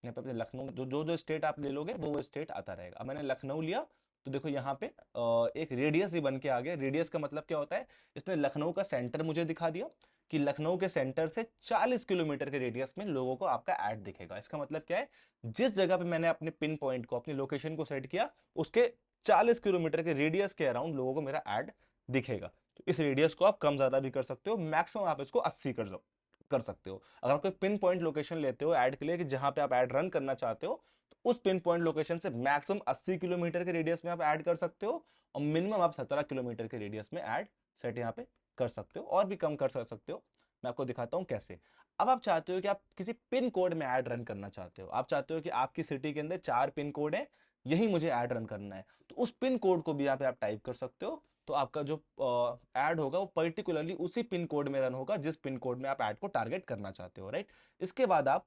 यहाँ पे अपने लखनऊ जो जो जो स्टेट आप ले लोगे वो स्टेट आता रहेगा। अब मैंने लखनऊ लिया तो देखो यहाँ पे एक रेडियस ही बन के आ गया। रेडियस का मतलब क्या होता है, इसने लखनऊ का सेंटर मुझे दिखा दिया कि लखनऊ के सेंटर से 40 किलोमीटर के रेडियस में लोगों को आपका ऐड दिखेगा। इसका मतलब क्या है, जिस जगह पे मैंने अपने पिन पॉइंट को, अपनी लोकेशन को सेट किया, उसके 40 किलोमीटर के रेडियस के अराउंड लोगों को मेरा ऐड दिखेगा। तो इस रेडियस को आप कम ज्यादा भी कर सकते हो, मैक्सिमम आप इसको 80 कर सकते हो। अगर आप कोई पिन पॉइंट लोकेशन लेते हो ऐड के लिए कि जहां पे आप ऐड रन करना चाहते हो, तो उस पिन पॉइंट लोकेशन से मैक्सिमम 80 किलोमीटर के रेडियस में आप ऐड कर सकते हो, और मिनिमम आप 17 किलोमीटर के रेडियस में ऐड सेट यहाँ पे कर सकते हो, और भी कम कर सकते हो। मैं आपको दिखाता हूँ कैसे। अब आप चाहते हो कि आप किसी पिन कोड में ऐड रन करना चाहते हो, आप चाहते हो कि आपकी सिटी के अंदर 4 पिन कोड है, यही मुझे ऐड रन करना है, तो उस पिन कोड को भी यहाँ पे आप टाइप कर सकते हो। तो आपका जो ऐड होगा वो पर्टिकुलरली उसी पिन कोड में रन होगा जिस पिन कोड में आप ऐड को टारगेट करना चाहते हो, राइट। इसके बाद आप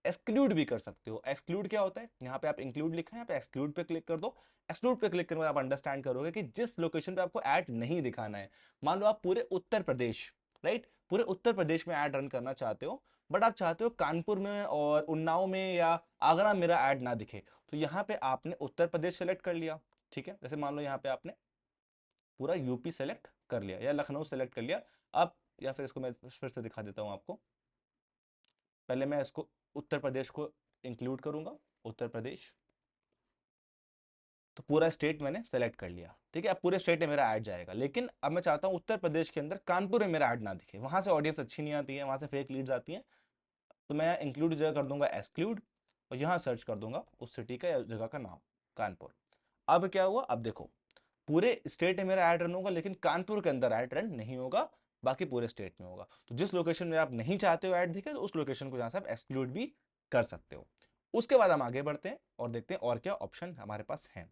एक्सक्लूड भी कर सकते हो। एक्सक्लूड क्या होता है, यहाँ पे आप इंक्लूड लिखा है, यहाँ पे एक्सक्लूड पे क्लिक कर दो। एक्सक्लूड पे क्लिक करने के बाद आप अंडरस्टैंड करोगे कि जिस लोकेशन पे आपको ऐड नहीं दिखाना है, मान लो आप पूरे उत्तर प्रदेश, राइट, पूरे उत्तर प्रदेश में ऐड रन करना चाहते हो, बट आप चाहते हो कानपुर में और उन्नाव में या आगरा मेरा ऐड ना दिखे, तो यहाँ पे आपने उत्तर प्रदेश सेलेक्ट कर लिया, ठीक है। जैसे मान लो यहाँ पे आपने पूरा यूपी सेलेक्ट कर लिया या लखनऊ सेलेक्ट कर लिया। अब या फिर इसको मैं फिर से दिखा देता हूँ आपको। पहले मैं इसको उत्तर प्रदेश को इंक्लूड करूंगा, उत्तर प्रदेश, तो पूरा स्टेट मैंने सेलेक्ट कर लिया, ठीक है। अब पूरे स्टेट में मेरा ऐड जाएगा, लेकिन अब मैं चाहता हूँ उत्तर प्रदेश के अंदर कानपुर में मेरा ऐड ना दिखे, वहां से ऑडियंस अच्छी नहीं आती है, वहां से फेक लीड्स आती हैं। तो मैं इंक्लूड जगह कर दूंगा एक्सक्लूड, और यहाँ सर्च कर दूंगा उस सिटी का या जगह का नाम, कानपुर। अब क्या हुआ, अब देखो पूरे स्टेट में मेरा ऐड रन होगा, लेकिन कानपुर के अंदर ऐड रन नहीं होगा, बाकी पूरे स्टेट में होगा। तो जिस लोकेशन में आप नहीं चाहते हो ऐड दिखे, तो उस लोकेशन को यहाँ से आप एक्सक्लूड भी कर सकते हो। उसके बाद हम आगे बढ़ते हैं और देखते हैं और क्या ऑप्शन हमारे पास हैं।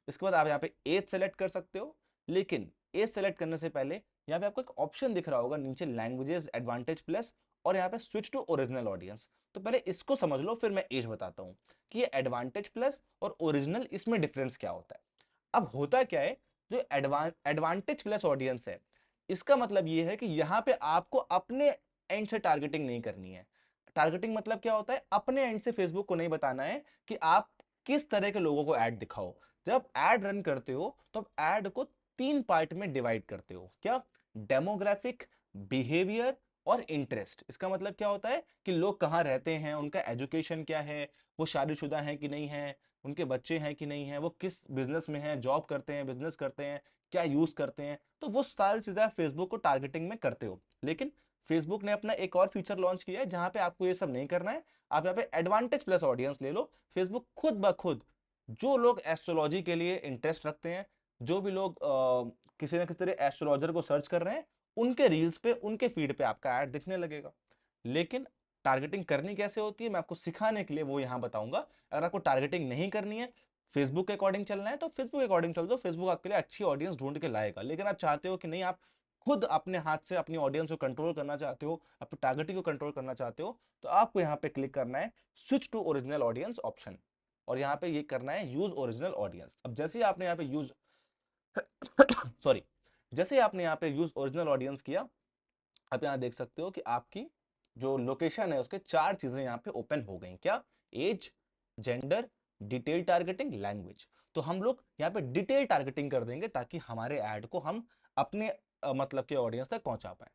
इसके बाद आप यहाँ पे एज सेलेक्ट कर सकते हो, लेकिन एज सेलेक्ट करने से पहले यहाँ पे आपको एक ऑप्शन दिख रहा होगा नीचे, लैंग्वेजेस एडवांटेज प्लस, और यहाँ पे स्विच टू ओरिजिनल ऑडियंस। तो पहले इसको समझ लो, फिर मैं एज बताता हूँ कि ये एडवांटेज प्लस और ओरिजिनल इसमें डिफरेंस क्या होता है। अब होता क्या है, जो एडवांटेज प्लस ऑडियंस है, इसका मतलब ये है कि यहाँ पे आपको अपने एंड से टारगेटिंग नहीं करनी है। टारगेटिंग मतलब क्या होता है, अपने एंड से फेसबुक को नहीं बताना है कि आप किस तरह के लोगों को ऐड दिखाओ। जब ऐड रन करते हो तो आप ऐड को 3 पार्ट में डिवाइड करते हो, क्या, डेमोग्राफिक, बिहेवियर और इंटरेस्ट। इसका मतलब क्या होता है कि लोग कहाँ रहते हैं, उनका एजुकेशन क्या है, वो शादीशुदा है कि नहीं है, उनके बच्चे हैं कि नहीं है, वो किस बिजनेस में हैं, जॉब करते हैं, बिजनेस करते हैं, क्या यूज करते हैं, तो वो सारी चीजें आप फेसबुक को टारगेटिंग में करते हो। लेकिन फेसबुक ने अपना एक और फीचर लॉन्च किया है जहां पे आपको ये सब नहीं करना है। आप यहाँ पे एडवांटेज प्लस ऑडियंस ले लो। फेसबुक खुद ब खुद जो लोग एस्ट्रोलॉजी के लिए इंटरेस्ट रखते हैं, जो भी लोग किसी ना किसी तरह एस्ट्रोलॉजर को सर्च कर रहे हैं, उनके रील्स पे, उनके फीड पे आपका ऐड दिखने लगेगा। लेकिन टारगेटिंग करनी कैसे होती है मैं आपको सिखाने के लिए वो यहां बताऊंगा। अगर आपको टारगेटिंग नहीं करनी है, फेसबुक के अकॉर्डिंग चलना है, तो फेसबुक के अकॉर्डिंग चल दो, फेसबुक आपके लिए अच्छी ऑडियंस ढूंढ के लाएगा। लेकिन आप चाहते हो कि नहीं, आप खुद अपने हाथ से अपनी ऑडियंस को कंट्रोल करना चाहते हो, अपनी टारगेटिंग को कंट्रोल करना चाहते हो, तो आपको यहाँ पे क्लिक करना है switch to original audience option, और यहाँ पे ये करना है यूज ओरिजिनल ऑडियंस। अब जैसे ही आपने यहाँ पे यूज सॉरी जैसे ही आपने यहाँ पे यूज ओरिजिनल ऑडियंस किया, आप यहाँ देख सकते हो कि आपकी जो लोकेशन है उसके चार चीजें यहाँ पे ओपन हो गई। क्या? Age, gender, detail targeting, language. तो हम लोग यहाँ पे डिटेल टारगेटिंग कर देंगे ताकि हमारे ऐड को हम अपने मतलब के ऑडियंस तक पहुंचा पाए।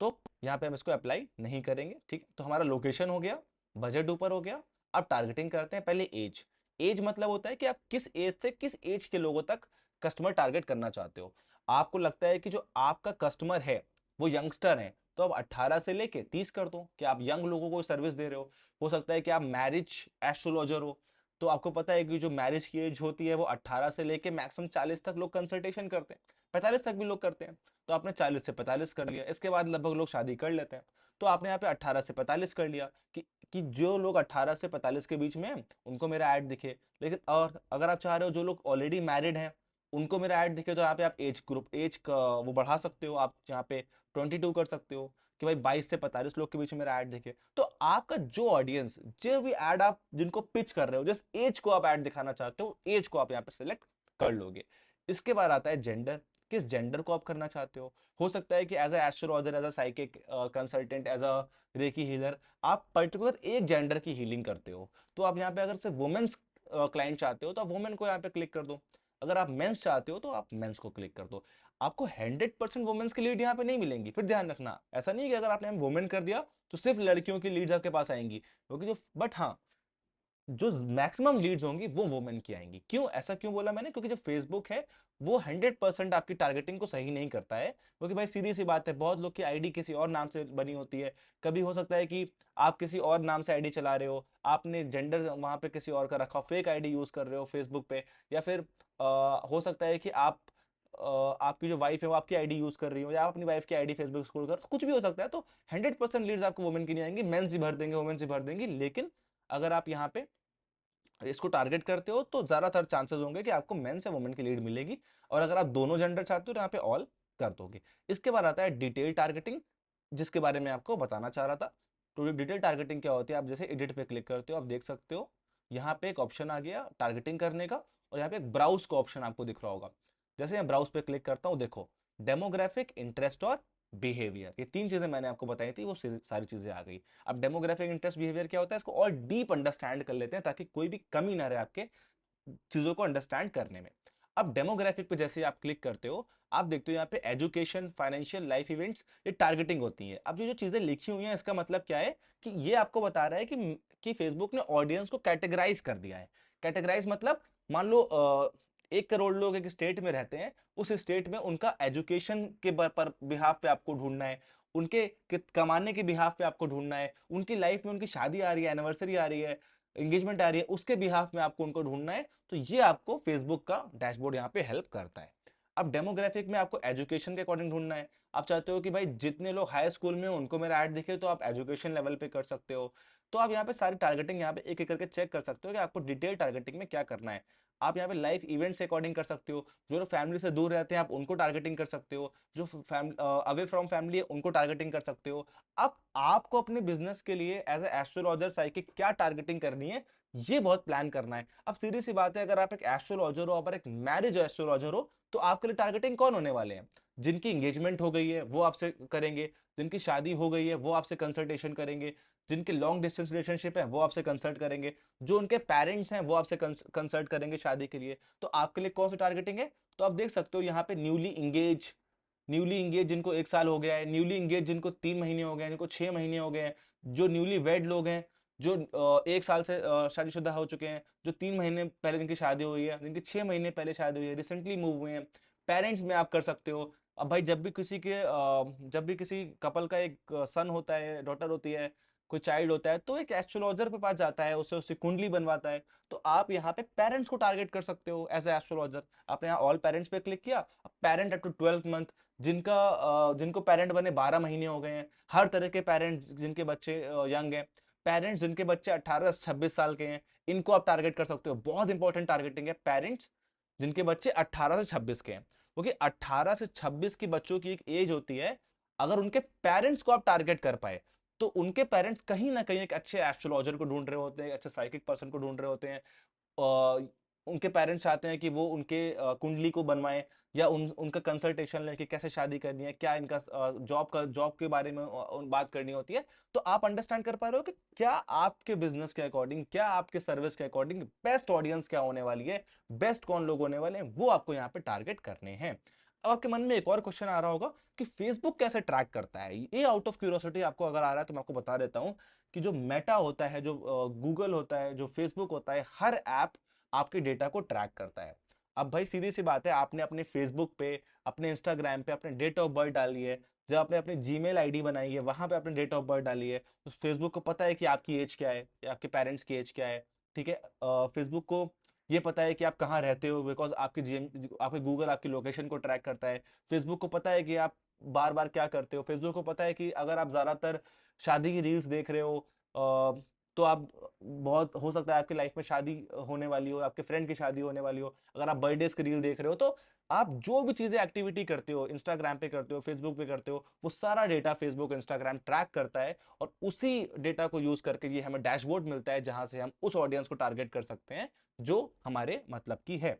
तो यहाँ पे हम इसको अप्लाई नहीं करेंगे, ठीक है। तो हमारा लोकेशन हो गया, बजट ऊपर हो गया। अब टारगेटिंग करते हैं पहले एज। एज मतलब होता है कि आप किस एज से किस एज के लोगों तक कस्टमर टारगेट करना चाहते हो। आपको लगता है कि जो आपका कस्टमर है वो यंगस्टर है, तो अब 18 से लेके 30 कर दो कि आप यंग लोगों को सर्विस दे रहे हो सकता है कि आप मैरिज एस्ट्रोलॉजर हो, तो आपको पता है कि जो मैरिज की एज होती है वो 18 से लेके मैक्सिमम 40 तक लोग कंसल्टेशन करते हैं, 45 तक भी लोग करते हैं। तो आपने 40 से 45 कर लिया, इसके बाद लगभग लोग शादी कर लेते हैं। तो आपने यहाँ पे 18 से 45 कर लिया कि जो लोग 18 से 45 के बीच में हैं उनको मेरा ऐड दिखे। लेकिन और अगर आप चाह रहे हो जो लोग ऑलरेडी मैरिड हैं उनको मेरा ऐड दिखे, तो यहाँ पे आप एज ग्रुप, एज का वो बढ़ा सकते हो। आप यहाँ पे 22 कर सकते हो कि भाई 22 से 45 लोग के बीच में मेरा ऐड दिखे। तो आपका जो ऑडियंस, जो भी ऐड आप जिनको पिच कर रहे हो, जिस एज को आप ऐड दिखाना चाहते हो, एज को आप यहाँ पे सिलेक्ट कर लोगे। इसके बाद आता है जेंडर। किस जेंडर को आप करना चाहते हो सकता है कि as a astrologer, as a psychic consultant, as a reiki healer आप पर्टिकुलर एक जेंडर की हीलिंग करते हो। तो आप यहाँ पे अगर सिर्फ वुमेन्स क्लाइंट चाहते हो तो आप वुमेन को यहाँ पे क्लिक कर दो। अगर आप मेंस चाहते हो तो आप मेंस को क्लिक कर दो। आपको 100% वुमेन्स की लीड यहाँ पे नहीं मिलेंगी। फिर ध्यान रखना, ऐसा नहीं है कि अगर आपने वुमेन कर दिया तो सिर्फ लड़कियों की लीड्स आपके पास आएंगी, क्योंकि जो बट हाँ, जो मैक्सिमम लीड्स होंगी वो वुमेन की आएंगी। क्यों, ऐसा क्यों बोला मैंने? क्योंकि जो फेसबुक है वो 100% आपकी टारगेटिंग को सही नहीं करता है। क्योंकि भाई सीधी सी बात है, बहुत लोग की आईडी किसी और नाम से बनी होती है। कभी हो सकता है कि आप किसी और नाम से आईडी चला रहे हो, आपने जेंडर वहां पे किसी और का रखा, फेक आईडी यूज कर रहे हो फेसबुक पे, या फिर हो सकता है कि आप आपकी जो वाइफ है वो आपकी आईडी यूज कर रही हो, या आप अपनी वाइफ की आईडी फेसबुक स्क्रॉल कर, कुछ भी हो सकता है। तो 100% लीड्स आपको वुमेन की नहीं आएंगी, मेंस ही भर देंगे, वुमेन्स ही भर देंगी। लेकिन अगर आप यहाँ पे इसको टारगेट करते हो तो ज्यादातर चांसेस होंगे कि आपको मेंस या वुमेन की लीड मिलेगी। और अगर आप दोनों जेंडर चाहते हो तो यहाँ पे ऑल कर दोगे। इसके बाद आता है डिटेल टारगेटिंग, जिसके बारे में आपको बताना चाह रहा था। तो डिटेल टारगेटिंग क्या होती है? आप जैसे एडिट पे क्लिक करते हो, आप देख सकते हो यहाँ पे एक ऑप्शन आ गया टारगेटिंग करने का, और यहाँ पे एक ब्राउज का ऑप्शन आपको दिख रहा होगा। जैसे मैं ब्राउज पे क्लिक करता हूँ, देखो डेमोग्राफिक, इंटरेस्ट और बिहेवियर, ये तीन चीजें मैंने आपको बताई थी, वो सारी चीजें आ गई। अब डेमोग्राफिक, इंटरेस्ट, बिहेवियर क्या होता है, इसको और डीप अंडरस्टैंड कर लेते हैं ताकि कोई भी कमी ना रहे आपके चीजों को अंडरस्टैंड करने में। अब डेमोग्राफिक पे जैसे आप क्लिक करते हो, आप देखते हो यहाँ पे एजुकेशन, फाइनेंशियल, लाइफ इवेंट्स, ये टारगेटिंग होती है। अब जो जो चीजें लिखी हुई हैं इसका मतलब क्या है कि ये आपको बता रहा है कि फेसबुक ने ऑडियंस को कैटेगराइज कर दिया है। कैटेगराइज मतलब मान लो 1 करोड़ लोग एक स्टेट में रहते हैं, उस स्टेट में उनका एजुकेशन के पर बिहाफ पे आपको ढूंढना है, उनके कमाने के बिहाफ पे आपको ढूंढना है, उनकी लाइफ में उनकी शादी आ रही है, एनिवर्सरी आ रही है, एंगेजमेंट आ रही है, उसके बिहाफ में आपको उनको ढूंढना है। तो ये आपको फेसबुक का डैशबोर्ड यहाँ पे हेल्प करता है। अब डेमोग्राफिक में आपको एजुकेशन के अकॉर्डिंग ढूंढना है। आप चाहते हो कि भाई जितने लोग हाई स्कूल में हो उनको मेरा ऐड दिखे, तो आप एजुकेशन लेवल पे कर सकते हो। तो आप यहाँ पे सारी टारगेटिंग यहाँ पे एक एक करके चेक कर सकते हो कि आपको डिटेल टारगेटिंग में क्या करना है। आप यहाँ पे लाइफ इवेंट से अकॉर्डिंग कर सकते हो। जो लोग फैमिली से दूर रहते हैं आप उनको टारगेटिंग कर सकते हो, जो अवे फ्रॉम फैमिली है उनको टारगेटिंग कर सकते हो। अब आपको अपने बिजनेस के लिए एज ए एस्ट्रोलॉजर साइकिक क्या टारगेटिंग करनी है, ये बहुत प्लान करना है। अब सीधी सी बात है, अगर आप एक एस्ट्रोलॉजर हो, अगर एक मैरिज एस्ट्रोलॉजर हो, तो आपके लिए टारगेटिंग कौन होने वाले हैं? जिनकी एंगेजमेंट हो गई है वो आपसे करेंगे, जिनकी शादी हो गई है वो आपसे कंसल्टेशन करेंगे, जिनके लॉन्ग डिस्टेंस रिलेशनशिप है वो आपसे कंसल्ट करेंगे, जो उनके पेरेंट्स हैं वो आपसे कंसल्ट करेंगे शादी के लिए। तो आपके लिए कौन सी टारगेटिंग है? तो आप देख सकते हो यहाँ पे न्यूली इंगेज जिनको 1 साल हो गया है, न्यूली इंगेज जिनको 3 महीने हो गए हैं, जिनको 6 महीने हो गए हैं, जो न्यूली वेड लोग हैं, जो 1 साल से शादीशुदा हो चुके हैं, जो 3 महीने पहले जिनकी शादी हुई है, जिनकी 6 महीने पहले शादी हुई है, रिसेंटली मूव हुए हैं, पेरेंट्स में आप कर सकते हो। अब भाई जब भी किसी कपल का एक सन होता है, डॉटर होती है, कोई चाइल्ड होता है, तो एक एस्ट्रोलॉजर के पास जाता है, उससे उसकी कुंडली बनवाता है। तो आप यहाँ पे पेरेंट्स को टारगेट कर सकते हो एज ए एस्ट्रोलॉजर। आपने यहाँ ऑल पेरेंट्स पे क्लिक किया, parent up to 12th month, जिनको पेरेंट बने 12 महीने हो गए हैं, हर तरह के पेरेंट्स जिनके बच्चे यंग हैं, पेरेंट्स जिनके बच्चे 18 से 26 साल के हैं, इनको आप टारगेट कर सकते हो। बहुत इंपॉर्टेंट टारगेटिंग है, पेरेंट्स जिनके बच्चे 18 से 26 के हैं, क्योंकि 18 से 26 के बच्चों की एक एज होती है। अगर उनके पेरेंट्स को आप टारगेट कर पाए, तो उनके पेरेंट्स कहीं ना कहीं एक अच्छे एस्ट्रोलॉजर को ढूंढ रहे होते हैं, अच्छे साइकिक पर्सन को ढूंढ रहे होते हैं। उनके पेरेंट्स चाहते हैं कि वो उनके कुंडली को बनवाएं, या उनका कंसल्टेशन लें कि कैसे शादी करनी है, क्या इनका जॉब के बारे में बात करनी होती है। तो आप अंडरस्टैंड कर पा रहे हो कि क्या आपके बिजनेस के अकॉर्डिंग, क्या आपके सर्विस के अकॉर्डिंग बेस्ट ऑडियंस क्या होने वाली है, बेस्ट कौन लोग होने वाले हैं, वो आपको यहाँ पे टारगेट करने हैं। अब आपके मन में एक और क्वेश्चन आ रहा होगा कि फेसबुक कैसे ट्रैक करता है। ये आउट ऑफ क्यूरियोसिटी आपको अगर आ रहा है तो मैं आपको बता देता हूँ कि जो मेटा होता है, जो गूगल होता है, जो फेसबुक होता है, हर ऐप आपके डेटा को ट्रैक करता है। अब भाई सीधी सी बात है, आपने अपने फेसबुक पे, अपने इंस्टाग्राम पे अपने डेट ऑफ बर्थ डाली है, जब आपने अपनी जीमेल आईडी बनाई है वहां पे अपने डेट ऑफ बर्थ डाली है, तो फेसबुक को पता है कि आपकी एज क्या है या आपके पेरेंट्स की एज क्या है। ठीक है, फेसबुक को ये पता है कि आप कहाँ रहते हो, बिकॉज आपके गूगल आपकी लोकेशन को ट्रैक करता है। फेसबुक को पता है कि आप बार बार क्या करते हो। फेसबुक को पता है कि अगर आप ज्यादातर शादी की रील्स देख रहे हो, तो आप, बहुत हो सकता है आपकी लाइफ में शादी होने वाली हो, आपके फ्रेंड की शादी होने वाली हो। अगर आप बर्थडे की रील देख रहे हो, तो आप जो भी चीजें एक्टिविटी करते हो, इंस्टाग्राम पे करते हो, फेसबुक पे करते हो, वो सारा डेटा फेसबुक इंस्टाग्राम ट्रैक करता है। और उसी डेटा को यूज करके ये हमें डैशबोर्ड मिलता है, जहां से हम उस ऑडियंस को टारगेट कर सकते हैं जो हमारे मतलब की है।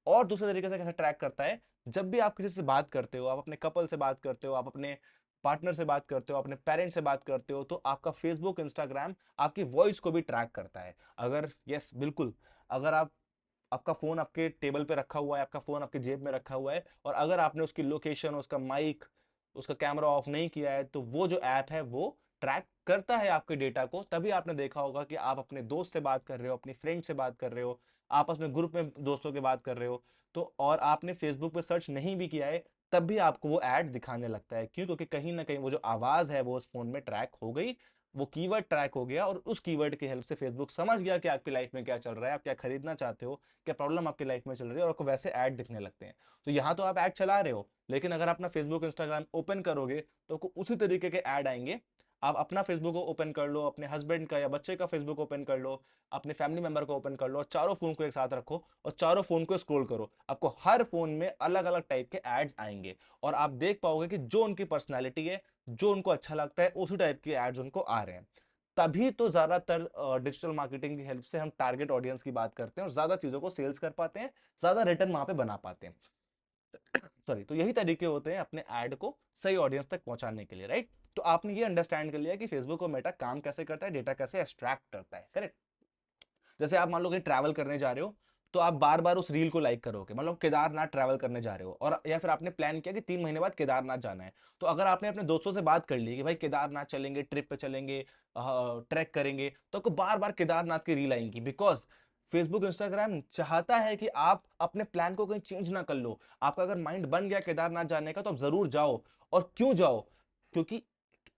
और दूसरे तरीके से कैसे ट्रैक करता है, जब भी आप किसी से बात करते हो, आप अपने कपल से बात करते हो, आप अपने पार्टनर से बात करते हो, अपने पेरेंट्स से बात करते हो, तो आपका फेसबुक इंस्टाग्राम आपकी वॉइस को भी ट्रैक करता है। अगर, यस बिल्कुल, अगर आपका फोन आपके टेबल पे रखा हुआ है, आपका फोन आपके जेब में रखा हुआ है, और अगर आपने उसकी लोकेशन, उसका माइक, उसका कैमरा ऑफ नहीं किया है, तो वो जो ऐप है वो ट्रैक करता है आपके डेटा को। तभी आपने देखा होगा कि आप अपने दोस्त से बात कर रहे हो, अपनी फ्रेंड से बात कर रहे हो, आपस में ग्रुप में दोस्तों के बात कर रहे हो, तो और आपने फेसबुक पे सर्च नहीं भी किया है, तब भी आपको वो ऐड दिखाने लगता है। क्यों? क्योंकि कहीं ना कहीं वो जो आवाज है वो उस फोन में ट्रैक हो गई, वो कीवर्ड ट्रैक हो गया, और उस कीवर्ड की हेल्प से फेसबुक समझ गया कि आपकी लाइफ में क्या चल रहा है, आप क्या खरीदना चाहते हो, क्या प्रॉब्लम आपकी लाइफ में चल रही है, और आपको वैसे ऐड दिखने लगते हैं। तो यहाँ तो आप ऐड चला रहे हो, लेकिन अगर अपना फेसबुक इंस्टाग्राम ओपन करोगे, तो आपको उसी तरीके के ऐड आएंगे। आप अपना फेसबुक को ओपन कर लो, अपने हस्बैंड का या बच्चे का फेसबुक ओपन कर लो, अपने फैमिली मेंबर को ओपन कर लो, और चारों फोन को एक साथ रखो और चारों फोन को स्क्रॉल करो। आपको हर फोन में अलग अलग टाइप के एड्स आएंगे, और आप देख पाओगे कि जो उनकी पर्सनैलिटी है, जो उनको अच्छा लगता है, उसी टाइप के एड्स उनको आ रहे हैं। तभी तो ज्यादातर डिजिटल मार्केटिंग की हेल्प से हम टारगेट ऑडियंस की बात करते हैं और ज्यादा चीजों को सेल्स कर पाते हैं, ज्यादा रिटर्न वहां पे बना पाते हैं। सॉरी, तो यही तरीके होते हैं अपने ऐड को सही ऑडियंस तक पहुंचाने के लिए, राइट? तो आपने ये अंडरस्टैंड कर लिया कि फेसबुक और मेटा काम कैसे करता है, डेटा कैसे एक्सट्रैक्ट करता है, करेक्ट? जैसे आप मान लो कहीं ट्रैवल करने जा रहे हो, तो आप बार बार उस रील को लाइक करोगे। मतलब केदारनाथ ट्रैवल करने जा रहे हो, और या फिर आपने प्लान किया कि 3 महीने बाद केदारनाथ जाना है, तो अगर आपने अपने दोस्तों से बात कर ली कि भाई केदारनाथ चलेंगे, ट्रिप पे चलेंगे, ट्रैक करेंगे, तो आपको बार बार केदारनाथ की रील आएंगी। बिकॉज फेसबुक इंस्टाग्राम चाहता है कि आप अपने प्लान को कहीं चेंज ना कर लो। आपका अगर माइंड बन गया केदारनाथ जाने का, तो आप जरूर जाओ। और क्यों जाओ? क्योंकि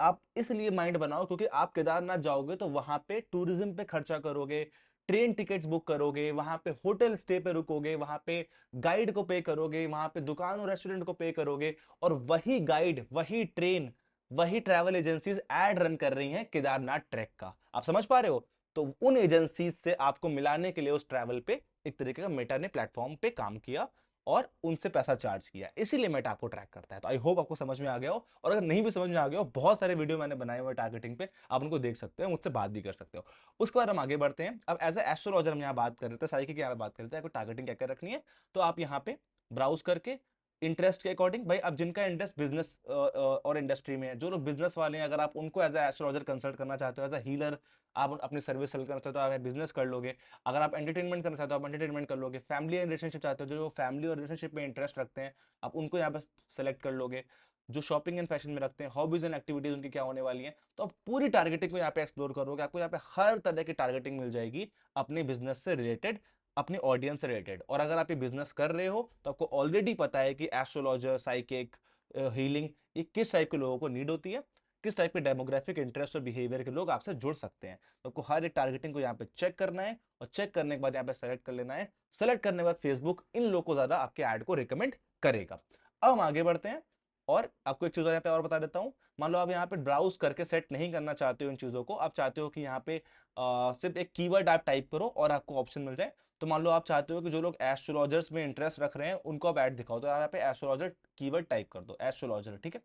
आप इसलिए माइंड बनाओ क्योंकि आप केदारनाथ जाओगे तो वहां पे टूरिज्म पे खर्चा करोगे, ट्रेन टिकट्स बुक करोगे, वहां पे होटल स्टे पे रुकोगे, वहां पे गाइड को पे करोगे, वहां पे दुकान और रेस्टोरेंट को पे करोगे, और वही गाइड, वही ट्रेन, वही ट्रैवल एजेंसीज एड रन कर रही हैं केदारनाथ ट्रैक का। आप समझ पा रहे हो? तो उन एजेंसीज से आपको मिलाने के लिए उस ट्रैवल पे एक तरीके का मेटा ने प्लेटफॉर्म पे काम किया, और उनसे पैसा चार्ज किया, इसीलिए मेटा आपको ट्रैक करता है। तो आई होप आपको समझ में आ गया हो, और अगर नहीं भी समझ में आ गया हो, बहुत सारे वीडियो मैंने बनाए हुए टारगेटिंग पे, आप उनको देख सकते हो, मुझसे बात भी कर सकते हो। उसके बाद हम आगे बढ़ते हैं। अब एज ए एस्ट्रोलॉजर हम यहाँ बात कर रहे थे, साइकिक की यहाँ पे बात कर रहे थे, आपको टारगेटिंग क्या क्या रखनी है। तो आप यहाँ पे ब्राउज करके इंटरेस्ट के अकॉर्डिंग, भाई अब जिनका इंटरेस्ट बिजनेस और इंडस्ट्री में है, जो लोग बिजनेस वाले हैं, अगर आप उनको एज ए एस्ट्रोलॉजर कंसल्ट करना चाहते हो, एज अ हीलर आप अपनी सर्विस सेल करना चाहते हो, आप बिजनेस कर लोगे। अगर आप एंटरटेनमेंट करना चाहते हो, आप एंटरटेनमेंट कर लोगे। फैमिली एंड रिलेशनशिप चाहते हो, जो फैमिली और रिलेशनशिप में इंटरेस्ट रखते हैं, आप उनको यहाँ पर सेलेक्ट कर लोगे। जो शॉपिंग एंड फैशन में रखते हैं, हॉबीज एंड एक्टिविटीज उनकी क्या होने वाली हैं। तो आप पूरी टारगेटिंग को यहाँ पे एक्सप्लोर करोगे, आपको यहाँ पे हर तरह की टारगेटिंग मिल जाएगी अपने बिजनेस से रिलेटेड, अपनी ऑडियंस से रिलेटेड। और अगर आप ये बिजनेस कर रहे हो तो आपको ऑलरेडी पता है कि एस्ट्रोलॉजर, साइकिक, हीलिंग, ये किस टाइप के लोगों को नीड होती है, किस टाइप के डेमोग्राफिक इंटरेस्ट और बिहेवियर के लोग आपसे जुड़ सकते हैं। तो आपको हर एक टारगेटिंग को यहाँ पे चेक करना है, और चेक करने के बाद यहाँ पे सेलेक्ट कर लेना है। सेलेक्ट करने के बाद फेसबुक इन लोगों को ज्यादा आपके ऐड को रिकमेंड करेगा। अब हम आगे बढ़ते हैं, और आपको एक चीज और यहाँ पे और बता देता हूँ। मान लो आप यहाँ पे ब्राउज करके सेट नहीं करना चाहते हो इन चीजों को, आप चाहते हो कि यहाँ पे सिर्फ एक कीवर्ड आप टाइप करो और आपको ऑप्शन मिल जाए। तो मान लो आप चाहते हो कि जो लोग एस्ट्रोलॉजर्स में इंटरेस्ट रख रहे हैं उनको आप ऐड दिखाओ, तो यहाँ पे एस्ट्रोलॉजर कीवर्ड टाइप कर दो, एस्ट्रोलॉजर, ठीक है।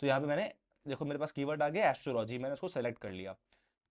तो यहाँ पे मैंने, देखो मेरे पास कीवर्ड आ गया एस्ट्रोलॉजी, मैंने उसको सेलेक्ट कर लिया।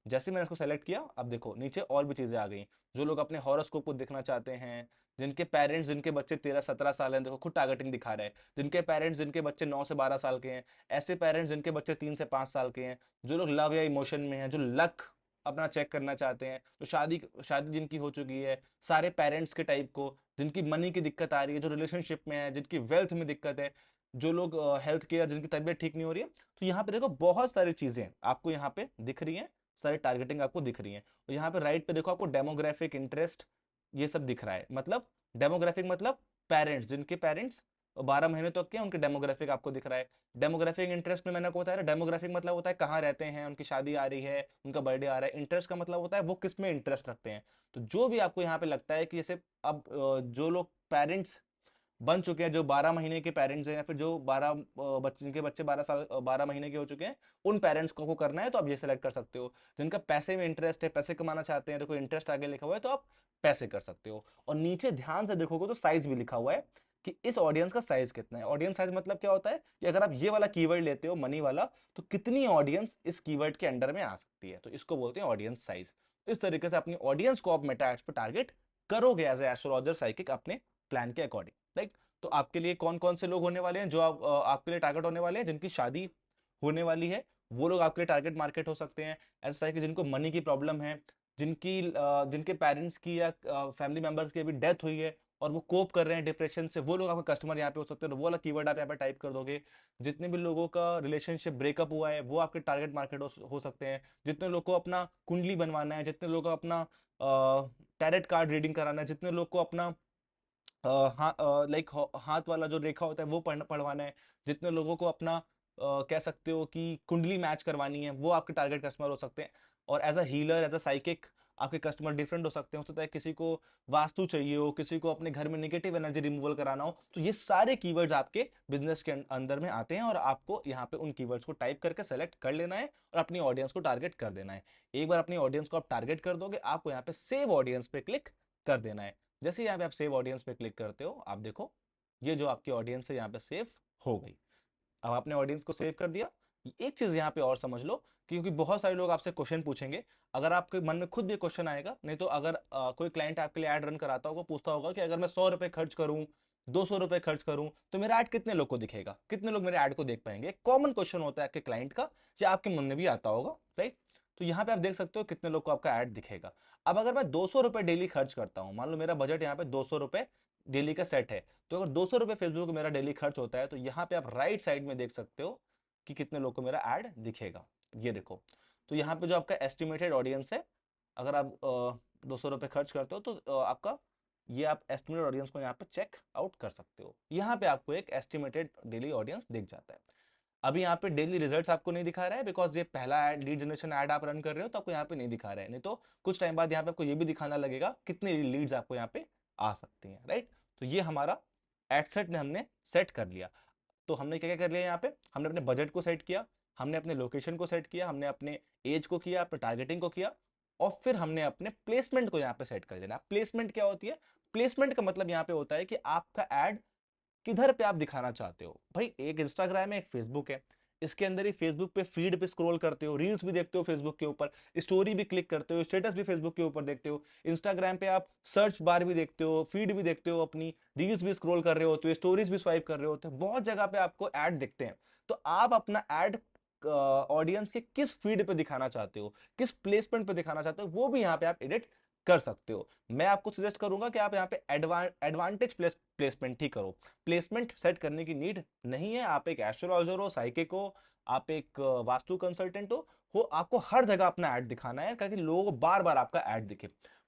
जैसे मैंने इसको सेलेक्ट किया, अब देखो नीचे और भी चीजें आ गई। जो लोग अपने हॉरोस्कोप को देखना चाहते हैं, जिनके पेरेंट्स, जिनके बच्चे 13-17 साल हैं, देखो खुद टारगेटिंग दिखा रहे हैं, जिनके पेरेंट्स, जिनके बच्चे 9 से 12 साल के हैं, ऐसे पेरेंट्स जिनके बच्चे 3 से 5 साल के हैं, जो लोग लव या इमोशन में हैं, जो लक अपना चेक करना चाहते हैं, तो शादी शादी जिनकी हो चुकी है, सारे पेरेंट्स के टाइप को, जिनकी मनी की दिक्कत आ रही है, जो रिलेशनशिप में है, जिनकी वेल्थ में दिक्कत है, जो लोग हेल्थ केयर, जिनकी तबीयत ठीक नहीं हो रही है। तो यहाँ पे देखो बहुत सारी चीजें आपको यहाँ पे दिख रही हैं, सारी टारगेटिंग आपको दिख रही है। और यहाँ पे राइट पे देखो आपको डेमोग्राफिक इंटरेस्ट ये सब दिख रहा है। मतलब डेमोग्राफिक मतलब पेरेंट्स, जिनके पेरेंट्स 12 महीने तक के हैं, उनके डेमोग्राफिक आपको दिख रहा है। डेमोग्राफिक इंटरेस्ट में मैंने आपको बताया, डेमोग्राफिक मतलब होता है कहाँ रहते हैं, उनकी शादी आ रही है, उनका बर्थडे आ रहा है। इंटरेस्ट का मतलब होता है वो किस में इंटरेस्ट रखते हैं। तो जो भी आपको यहाँ पे लगता है कि जैसे अब जो लोग पेरेंट्स बन चुके हैं, जो 12 महीने के पेरेंट्स हैं, या फिर जो 12 बच्चे, जिनके बच्चे 12 साल 12 महीने के हो चुके हैं, उन पेरेंट्स को करना है तो आप ये सेलेक्ट कर सकते हो। जिनका पैसे में इंटरेस्ट है, पैसे कमाना चाहते हैं, तो कोई इंटरेस्ट आगे लिखा हुआ है तो आप पैसे कर सकते हो। और नीचे ध्यान से देखोगे तो साइज भी लिखा हुआ है कि इस ऑडियंस का साइज कितना है। ऑडियंस साइज मतलब क्या होता है कि अगर आप ये वाला कीवर्ड लेते हो मनी वाला, तो कितनी ऑडियंस इस कीवर्ड के अंडर में आ सकती है, तो इसको बोलते हैं ऑडियंस साइज। इस तरीके से अपनी ऑडियंस को आप मेटा एड्स पर टारगेट करोगे एज ए एस्ट्रोलॉजर साइकिक अपने प्लान के अकॉर्डिंग, राइट। तो आपके लिए कौन कौन से लोग होने वाले हैं जो आपके लिए टारगेट होने वाले हैं, जिनकी शादी होने वाली है, वो लोग आपके लिए टारगेट मार्केट हो सकते हैं। ऐसा है कि जिनको मनी की प्रॉब्लम है, जिनके पेरेंट्स की या फैमिली मेंबर्स की अभी डेथ हुई है और वो कोप कर रहे हैं डिप्रेशन से, वो लोग आपके कस्टमर यहाँ पे हो सकते हैं। तो वो वाला कीवर्ड आप यहाँ पे टाइप कर दोगे। जितने भी लोगों का रिलेशनशिप ब्रेकअप हुआ है वो आपके टारगेट मार्केट हो सकते हैं। जितने लोग को अपना कुंडली बनवाना है, जितने लोग को अपना टैरेट कार्ड रीडिंग कराना है, जितने लोग को अपना लाइक हाथ वाला जो रेखा होता है वो पढ़वाना है, जितने लोगों को अपना कह सकते हो कि कुंडली मैच करवानी है, वो आपके टारगेट कस्टमर हो सकते हैं। और as a healer, as a psychic आपके कस्टमर डिफरेंट हो सकते हैं। हो सकता है किसी को वास्तु चाहिए हो, किसी को अपने घर में नेगेटिव एनर्जी रिमूवल कराना हो। तो ये सारे कीवर्ड्स आपके बिजनेस के अंदर में आते हैं, और आपको यहाँ पे उन कीवर्ड्स को टाइप करके सेलेक्ट कर लेना है और अपनी ऑडियंस को टारगेट कर देना है। एक बार अपनी ऑडियंस को आप टारगेट कर दोगे, आपको यहाँ पे सेव ऑडियंस पे क्लिक कर देना है। जैसे यहाँ पे आप सेव ऑडियंस पे क्लिक करते हो, आप देखो ये जो आपकी ऑडियंस है यहाँ पे सेव हो गई। अब आपने ऑडियंस को सेव कर दिया। एक चीज यहाँ पे और समझ लो, क्योंकि बहुत सारे लोग आपसे क्वेश्चन पूछेंगे, अगर आपके मन में खुद भी क्वेश्चन आएगा, नहीं तो अगर कोई क्लाइंट आपके लिए ऐड रन कराता होगा, पूछता होगा कि अगर मैं 100 रुपए खर्च करूं, 200 रुपए खर्च करूं, तो मेरा ऐड कितने लोग को दिखेगा, कितने लोग मेरे ऐड को देख पाएंगे। एक कॉमन क्वेश्चन होता है आपके क्लाइंट का, या आपके मन में भी आता होगा, राइट। तो यहाँ पे आप देख सकते हो कितने लोग को आपका ऐड दिखेगा। अब अगर मैं 200 रुपए डेली खर्च करता हूँ, मान लो मेरा बजट यहाँ पे 200 रुपए डेली का सेट है, तो अगर 200 रुपए फेसबुक को मेरा डेली खर्च होता है, तो यहाँ पे आप राइट साइड में देख सकते हो कि कितने लोग को मेरा ऐड दिखेगा। ये देखो, तो यहाँ पे जो आपका एस्टिमेटेड ऑडियंस है, अगर आप 200 रुपए खर्च करते हो तो आपका ये आप एस्टिमेटेड ऑडियंस को यहाँ पे चेक आउट कर सकते हो। यहाँ पे आपको एक एस्टिमेटेड डेली ऑडियंस दिख जाता है। अभी यहाँ पे डेली रिजल्ट्स आपको नहीं दिखा रहा है, बिकॉज ये पहला लीड जनरेशन ऐड आप रन कर रहे हो, तो आपको यहाँ पे नहीं दिखा रहा है। नहीं तो कुछ टाइम बाद यहाँ पे आपको ये भी दिखाना लगेगा कितनी लीड्स आपको यहाँ पे आ सकती हैं, राइट। तो ये हमारा एड सेट ने हमने सेट कर लिया। तो हमने क्या क्या कर लिया, यहाँ पे हमने अपने बजट को सेट किया, हमने अपने लोकेशन को सेट किया, हमने अपने एज को किया, अपने टारगेटिंग को किया, और फिर हमने अपने प्लेसमेंट को यहाँ पे सेट कर देना। प्लेसमेंट क्या होती है? प्लेसमेंट का मतलब यहाँ पे होता है कि आपका एड किधर पे आप दिखाना चाहते हो। भाई एक इंस्टाग्राम है, एक फेसबुक है, इसके अंदर ही फेसबुक पे फीड पे स्क्रॉल करते हो, रील्स भी देखते हो फेसबुक के ऊपर, स्टोरी भी क्लिक करते हो, स्टेटस भी फेसबुक के ऊपर देखते हो, इंस्टाग्राम पे आप सर्च बार भी देखते हो, फीड भी देखते हो, अपनी रील्स भी स्क्रॉल कर रहे होते हो, स्टोरीज भी स्वाइप कर रहे होते हो, बहुत जगह पे आपको ऐड दिखते हैं। तो आप अपना ऐड ऑडियंस के किस फीड पे दिखाना चाहते हो, किस प्लेसमेंट पे दिखाना चाहते हो, वो भी यहाँ पे आप एडिट कर सकते हो। मैं आपको सजेस्ट करूंगा कि आप यहाँ पे एडवांटेज प्लेसमेंट ही करो। प्लेसमेंट सेट करने की नीड नहीं है। आप एक एस्ट्रोलॉजर हो, साइकिक हो, आप एक वास्तु कंसल्टेंट हो, आपको हर जगह अपना ऐड दिखाना है ताकि लोगों को बार बार आपका ऐड दिखे।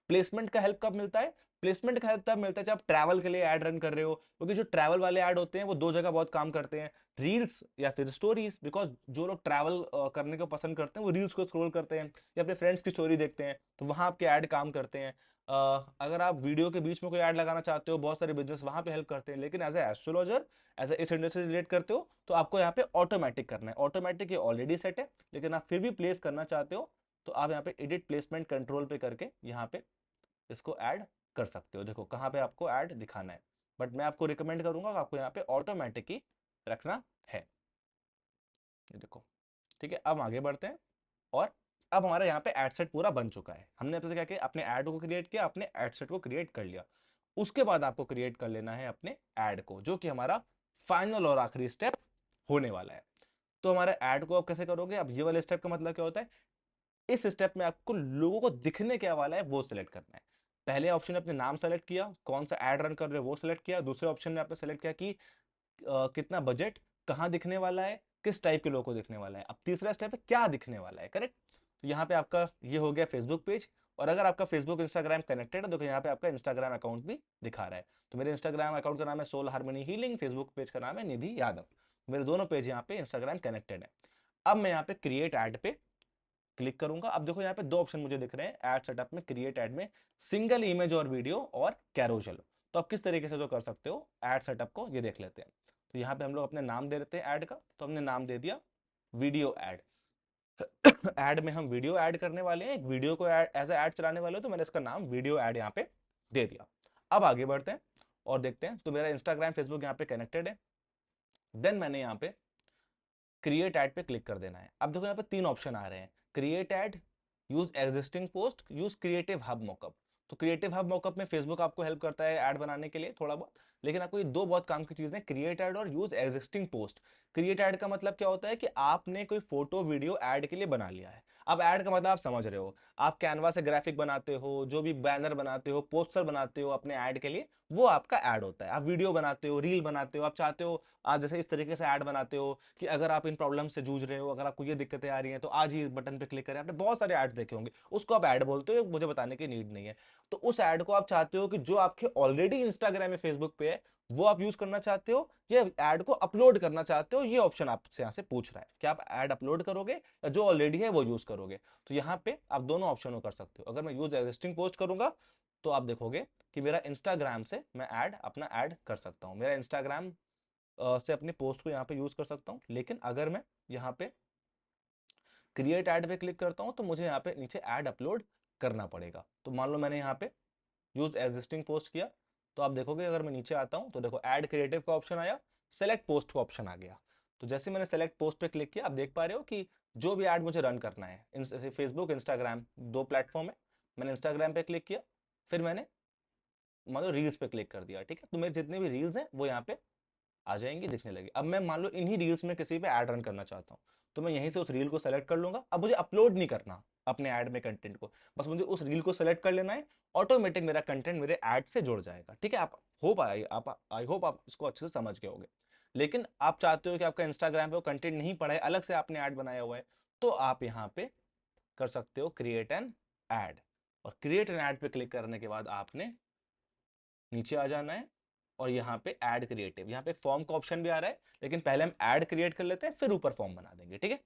प्लेसमेंट का हेल्प कब मिलता है? प्लेसमेंट का हेल्प तब मिलता है जब आप ट्रैवल के लिए ऐड रन कर रहे हो, क्योंकि जो ट्रैवल वाले ऐड होते हैं वो दो जगह बहुत काम करते हैं, रील्स या फिर स्टोरीज। बिकॉज जो लोग ट्रैवल करने को पसंद करते हैं वो रील्स को स्क्रॉल करते हैं या अपने फ्रेंड्स की स्टोरी देखते हैं, तो वहां आपके ऐड काम करते हैं। अगर आप वीडियो के बीच में कोई ऐड लगाना चाहते हो, बहुत सारे बिजनेस वहां पे हेल्प करते हैं, लेकिन as a astrologer, as a इस इंडस्ट्री से रिलेट करते हो तो आपको यहाँ पे ऑटोमेटिक करना है। ऑटोमेटिक ये ऑलरेडी सेट है, लेकिन आप फिर भी प्लेस करना चाहते हो तो आप यहाँ पे एडिट प्लेसमेंट कंट्रोल पे करके यहाँ पे इसको ऐड कर सकते हो। देखो कहाँ पे आपको ऐड दिखाना है, बट मैं आपको रिकमेंड करूंगा कि आपको यहाँ पे ऑटोमेटिक ही रखना है। ये देखो, ठीक है। अब आगे बढ़ते हैं। और अब हमारा यहाँ पे एड सेट पूरा बन चुका है। हमने अपने क्या किया, अपने ऐड को क्रिएट किया, अपने एड सेट को क्रिएट कर लिया। उसके बाद आपको क्रिएट कर लेना है अपने ऐड को, जो कि हमारा फाइनल और आखिरी स्टेप होने वाला है। तो हमारे ऐड को आप कैसे करोगे? अब ये वाले स्टेप का मतलब क्या होता है? इस स्टेप में आपको लोगों को दिखने क्या वाला है वो सिलेक्ट करना है। पहले ऑप्शन में अपने नाम सेलेक्ट किया, कौन सा ऐड रन कर रहे हो वो सिलेक्ट किया। दूसरे ऑप्शन में आपने सेलेक्ट किया कि कितना बजट, कहाँ दिखने वाला है, किस टाइप के लोगों को दिखने वाला है। अब तीसरा स्टेप है क्या दिखने वाला है, करेक्ट। तो यहाँ पे आपका ये हो गया फेसबुक पेज। और अगर आपका फेसबुक इंस्टाग्राम कनेक्टेड है तो यहाँ पे आपका इंस्टाग्राम अकाउंट भी दिखा रहा है। तो मेरे इंस्टाग्राम अकाउंट का नाम है soul harmony healing, Facebook page का नाम है निधि यादव। मेरे दोनों पेज यहाँ पे इंस्टाग्राम कनेक्टेड है। अब मैं यहाँ पे क्रिएट ऐड पे क्लिक करूंगा। अब देखो यहाँ पे दो ऑप्शन मुझे दिख रहे हैं ऐड सेटअप में, क्रिएट ऐड में, सिंगल इमेज और वीडियो और कैरोजल। तो आप किस तरीके से जो कर सकते हो ऐड सेटअप को, ये देख लेते हैं। तो यहाँ पे हम लोग अपने नाम दे देते हैं ऐड का, तो हमने नाम दे दिया वीडियो ऐड। ऐड में हम वीडियो ऐड करने वाले हैं, एक वीडियो को एज ऐड चलाने वाले हो, तो मैंने इसका नाम वीडियो ऐड यहाँ पे दे दिया। अब आगे बढ़ते हैं और देखते हैं। तो मेरा इंस्टाग्राम फेसबुक यहाँ पे कनेक्टेड है। देन मैंने यहाँ पे क्रिएट ऐड पे क्लिक कर देना है। अब देखो यहाँ पे तीन ऑप्शन आ रहे हैं, create add, use existing post, use creative hub mock-up. तो क्रिएटिव हब मॉकअप में फेसबुक आपको हेल्प करता है ऐड बनाने के लिए थोड़ा बहुत, लेकिन आपको ये दो बहुत काम की चीजें, क्रिएट ऐड और use existing post. Create add का मतलब क्या होता है कि आपने कोई फोटो वीडियो ऐड के लिए बना लिया है। अब ऐड का मतलब आप समझ रहे हो, आप कैनवा से ग्राफिक बनाते हो, जो भी बैनर बनाते हो, पोस्टर बनाते हो अपने ऐड के लिए, वो आपका ऐड होता है। आप वीडियो बनाते हो, रील बनाते हो, आप चाहते हो आप जैसे इस तरीके से ऐड बनाते हो कि अगर आप इन प्रॉब्लम से जूझ रहे हो, अगर आपको ये दिक्कतें आ रही हैं तो आज ही बटन पे क्लिक करें। आपने बहुत सारे ऐड देखे होंगे, उसको आप ऐड बोलते हो, मुझे बताने की नीड नहीं है। तो उस ऐड को आप चाहते हो कि जो आपके ऑलरेडी इंस्टाग्राम या फेसबुक पे है वो आप यूज करना चाहते हो, या ऐड को अपलोड करना चाहते हो, ये ऑप्शन आपसे यहाँ से पूछ रहा है कि आप ऐड अपलोड करोगे या जो ऑलरेडी है वो यूज करोगे। तो यहाँ पे आप दोनों ऑप्शन कर सकते हो। अगर मैं यूज एग्जिस्टिंग पोस्ट करूंगा तो आप देखोगे कि मेरा इंस्टाग्राम से मैं ऐड अपना ऐड कर सकता हूँ, मेरा इंस्टाग्राम से अपनी पोस्ट को यहाँ पे यूज कर सकता हूँ। लेकिन अगर मैं यहाँ पे क्रिएट ऐड पे क्लिक करता हूँ तो मुझे यहाँ पे नीचे ऐड अपलोड करना पड़ेगा। तो मान लो मैंने यहाँ पे यूज एग्जिस्टिंग पोस्ट किया, तो आप देखोगे अगर मैं नीचे आता हूँ तो देखो ऐड क्रिएटिव का ऑप्शन आया, सेलेक्ट पोस्ट का ऑप्शन आ गया। तो जैसे मैंने सेलेक्ट पोस्ट पे क्लिक किया, आप देख पा रहे हो कि जो भी ऐड मुझे रन करना है, फेसबुक इंस्टाग्राम दो प्लेटफॉर्म है, मैंने इंस्टाग्राम पे क्लिक किया, फिर मैंने मान लो रील्स पे क्लिक कर दिया, ठीक है। तो मेरे जितने भी रील्स हैं वो यहाँ पे आ जाएंगी, दिखने लगी। अब मैं मान लो इन्हीं रील्स में किसी पे ऐड रन करना चाहता हूँ, तो मैं यहीं से उस रील को सेलेक्ट कर लूंगा। अब मुझे अपलोड नहीं करना अपने ऐड में कंटेंट को, बस मुझे उस रील को सेलेक्ट कर लेना है, ऑटोमेटिक मेरा कंटेंट मेरे ऐड से जुड़ जाएगा, ठीक है। आप आई होप आप इसको अच्छे से समझ गए होंगे। लेकिन आप चाहते हो कि आपका इंस्टाग्राम पे वो कंटेंट नहीं पड़ा है, अलग से आपने ऐड बनाया हुआ है, तो आप यहाँ पे कर सकते हो क्रिएट एन ऐड। और क्रिएट एन ऐड पे क्लिक करने के बाद आपने नीचे आ जाना है और यहाँ पे ऐड क्रिएटिव, यहाँ पे फॉर्म का ऑप्शन भी आ रहा है, लेकिन पहले हम ऐड क्रिएट कर लेते हैं फिर ऊपर फॉर्म बना देंगे, ठीक है।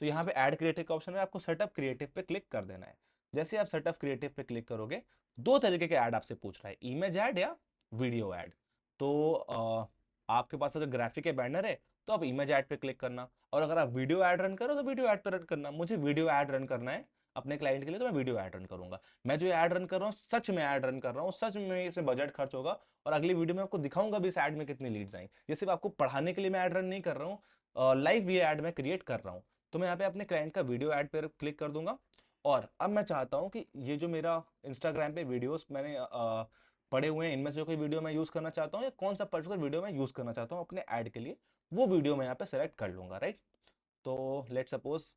तो यहाँ पे ऐड क्रिएटिव का ऑप्शन है, आपको सेटअप क्रिएटिव पे क्लिक कर देना है। जैसे आप सेटअप क्रिएटिव पे क्लिक करोगे, दो तरीके के ऐड आपसे पूछ रहा है, इमेज ऐड या वीडियो ऐड। तो आपके पास अगर ग्राफिक या बैनर है तो आप इमेज ऐड पे क्लिक करना, और अगर आप वीडियो ऐड रन करो तो वीडियो ऐड पे रन करना। मुझे वीडियो ऐड रन करना है अपने क्लाइंट के लिए, तो मैं वीडियो ऐड रन करूंगा। मैं जो ऐड रन कर रहा हूँ सच में ऐड रन कर रहा हूँ, सच में इसमें बजट खर्च होगा, और अगली वीडियो में आपको दिखाऊंगा भी इस ऐड में कितनी लीड्स आई। ये सिर्फ आपको पढ़ाने के लिए मैं ऐड रन नहीं कर रहा हूँ, लाइव ये ऐड मैं क्रिएट कर रहा हूँ। तो मैं यहाँ पे अपने क्लाइंट का वीडियो ऐड पर क्लिक कर दूंगा। और अब मैं चाहता हूँ कि ये जो मेरा इंस्टाग्राम पे वीडियोस मैंने पड़े हुए हैं, इनमें से कोई वीडियो मैं यूज करना चाहता हूँ या कौन सा पर्टिकुलर वीडियो मैं यूज करना चाहता हूँ अपने ऐड के लिए, वो वीडियो मैं यहाँ पे सेलेक्ट कर लूंगा, राइट। तो लेट सपोज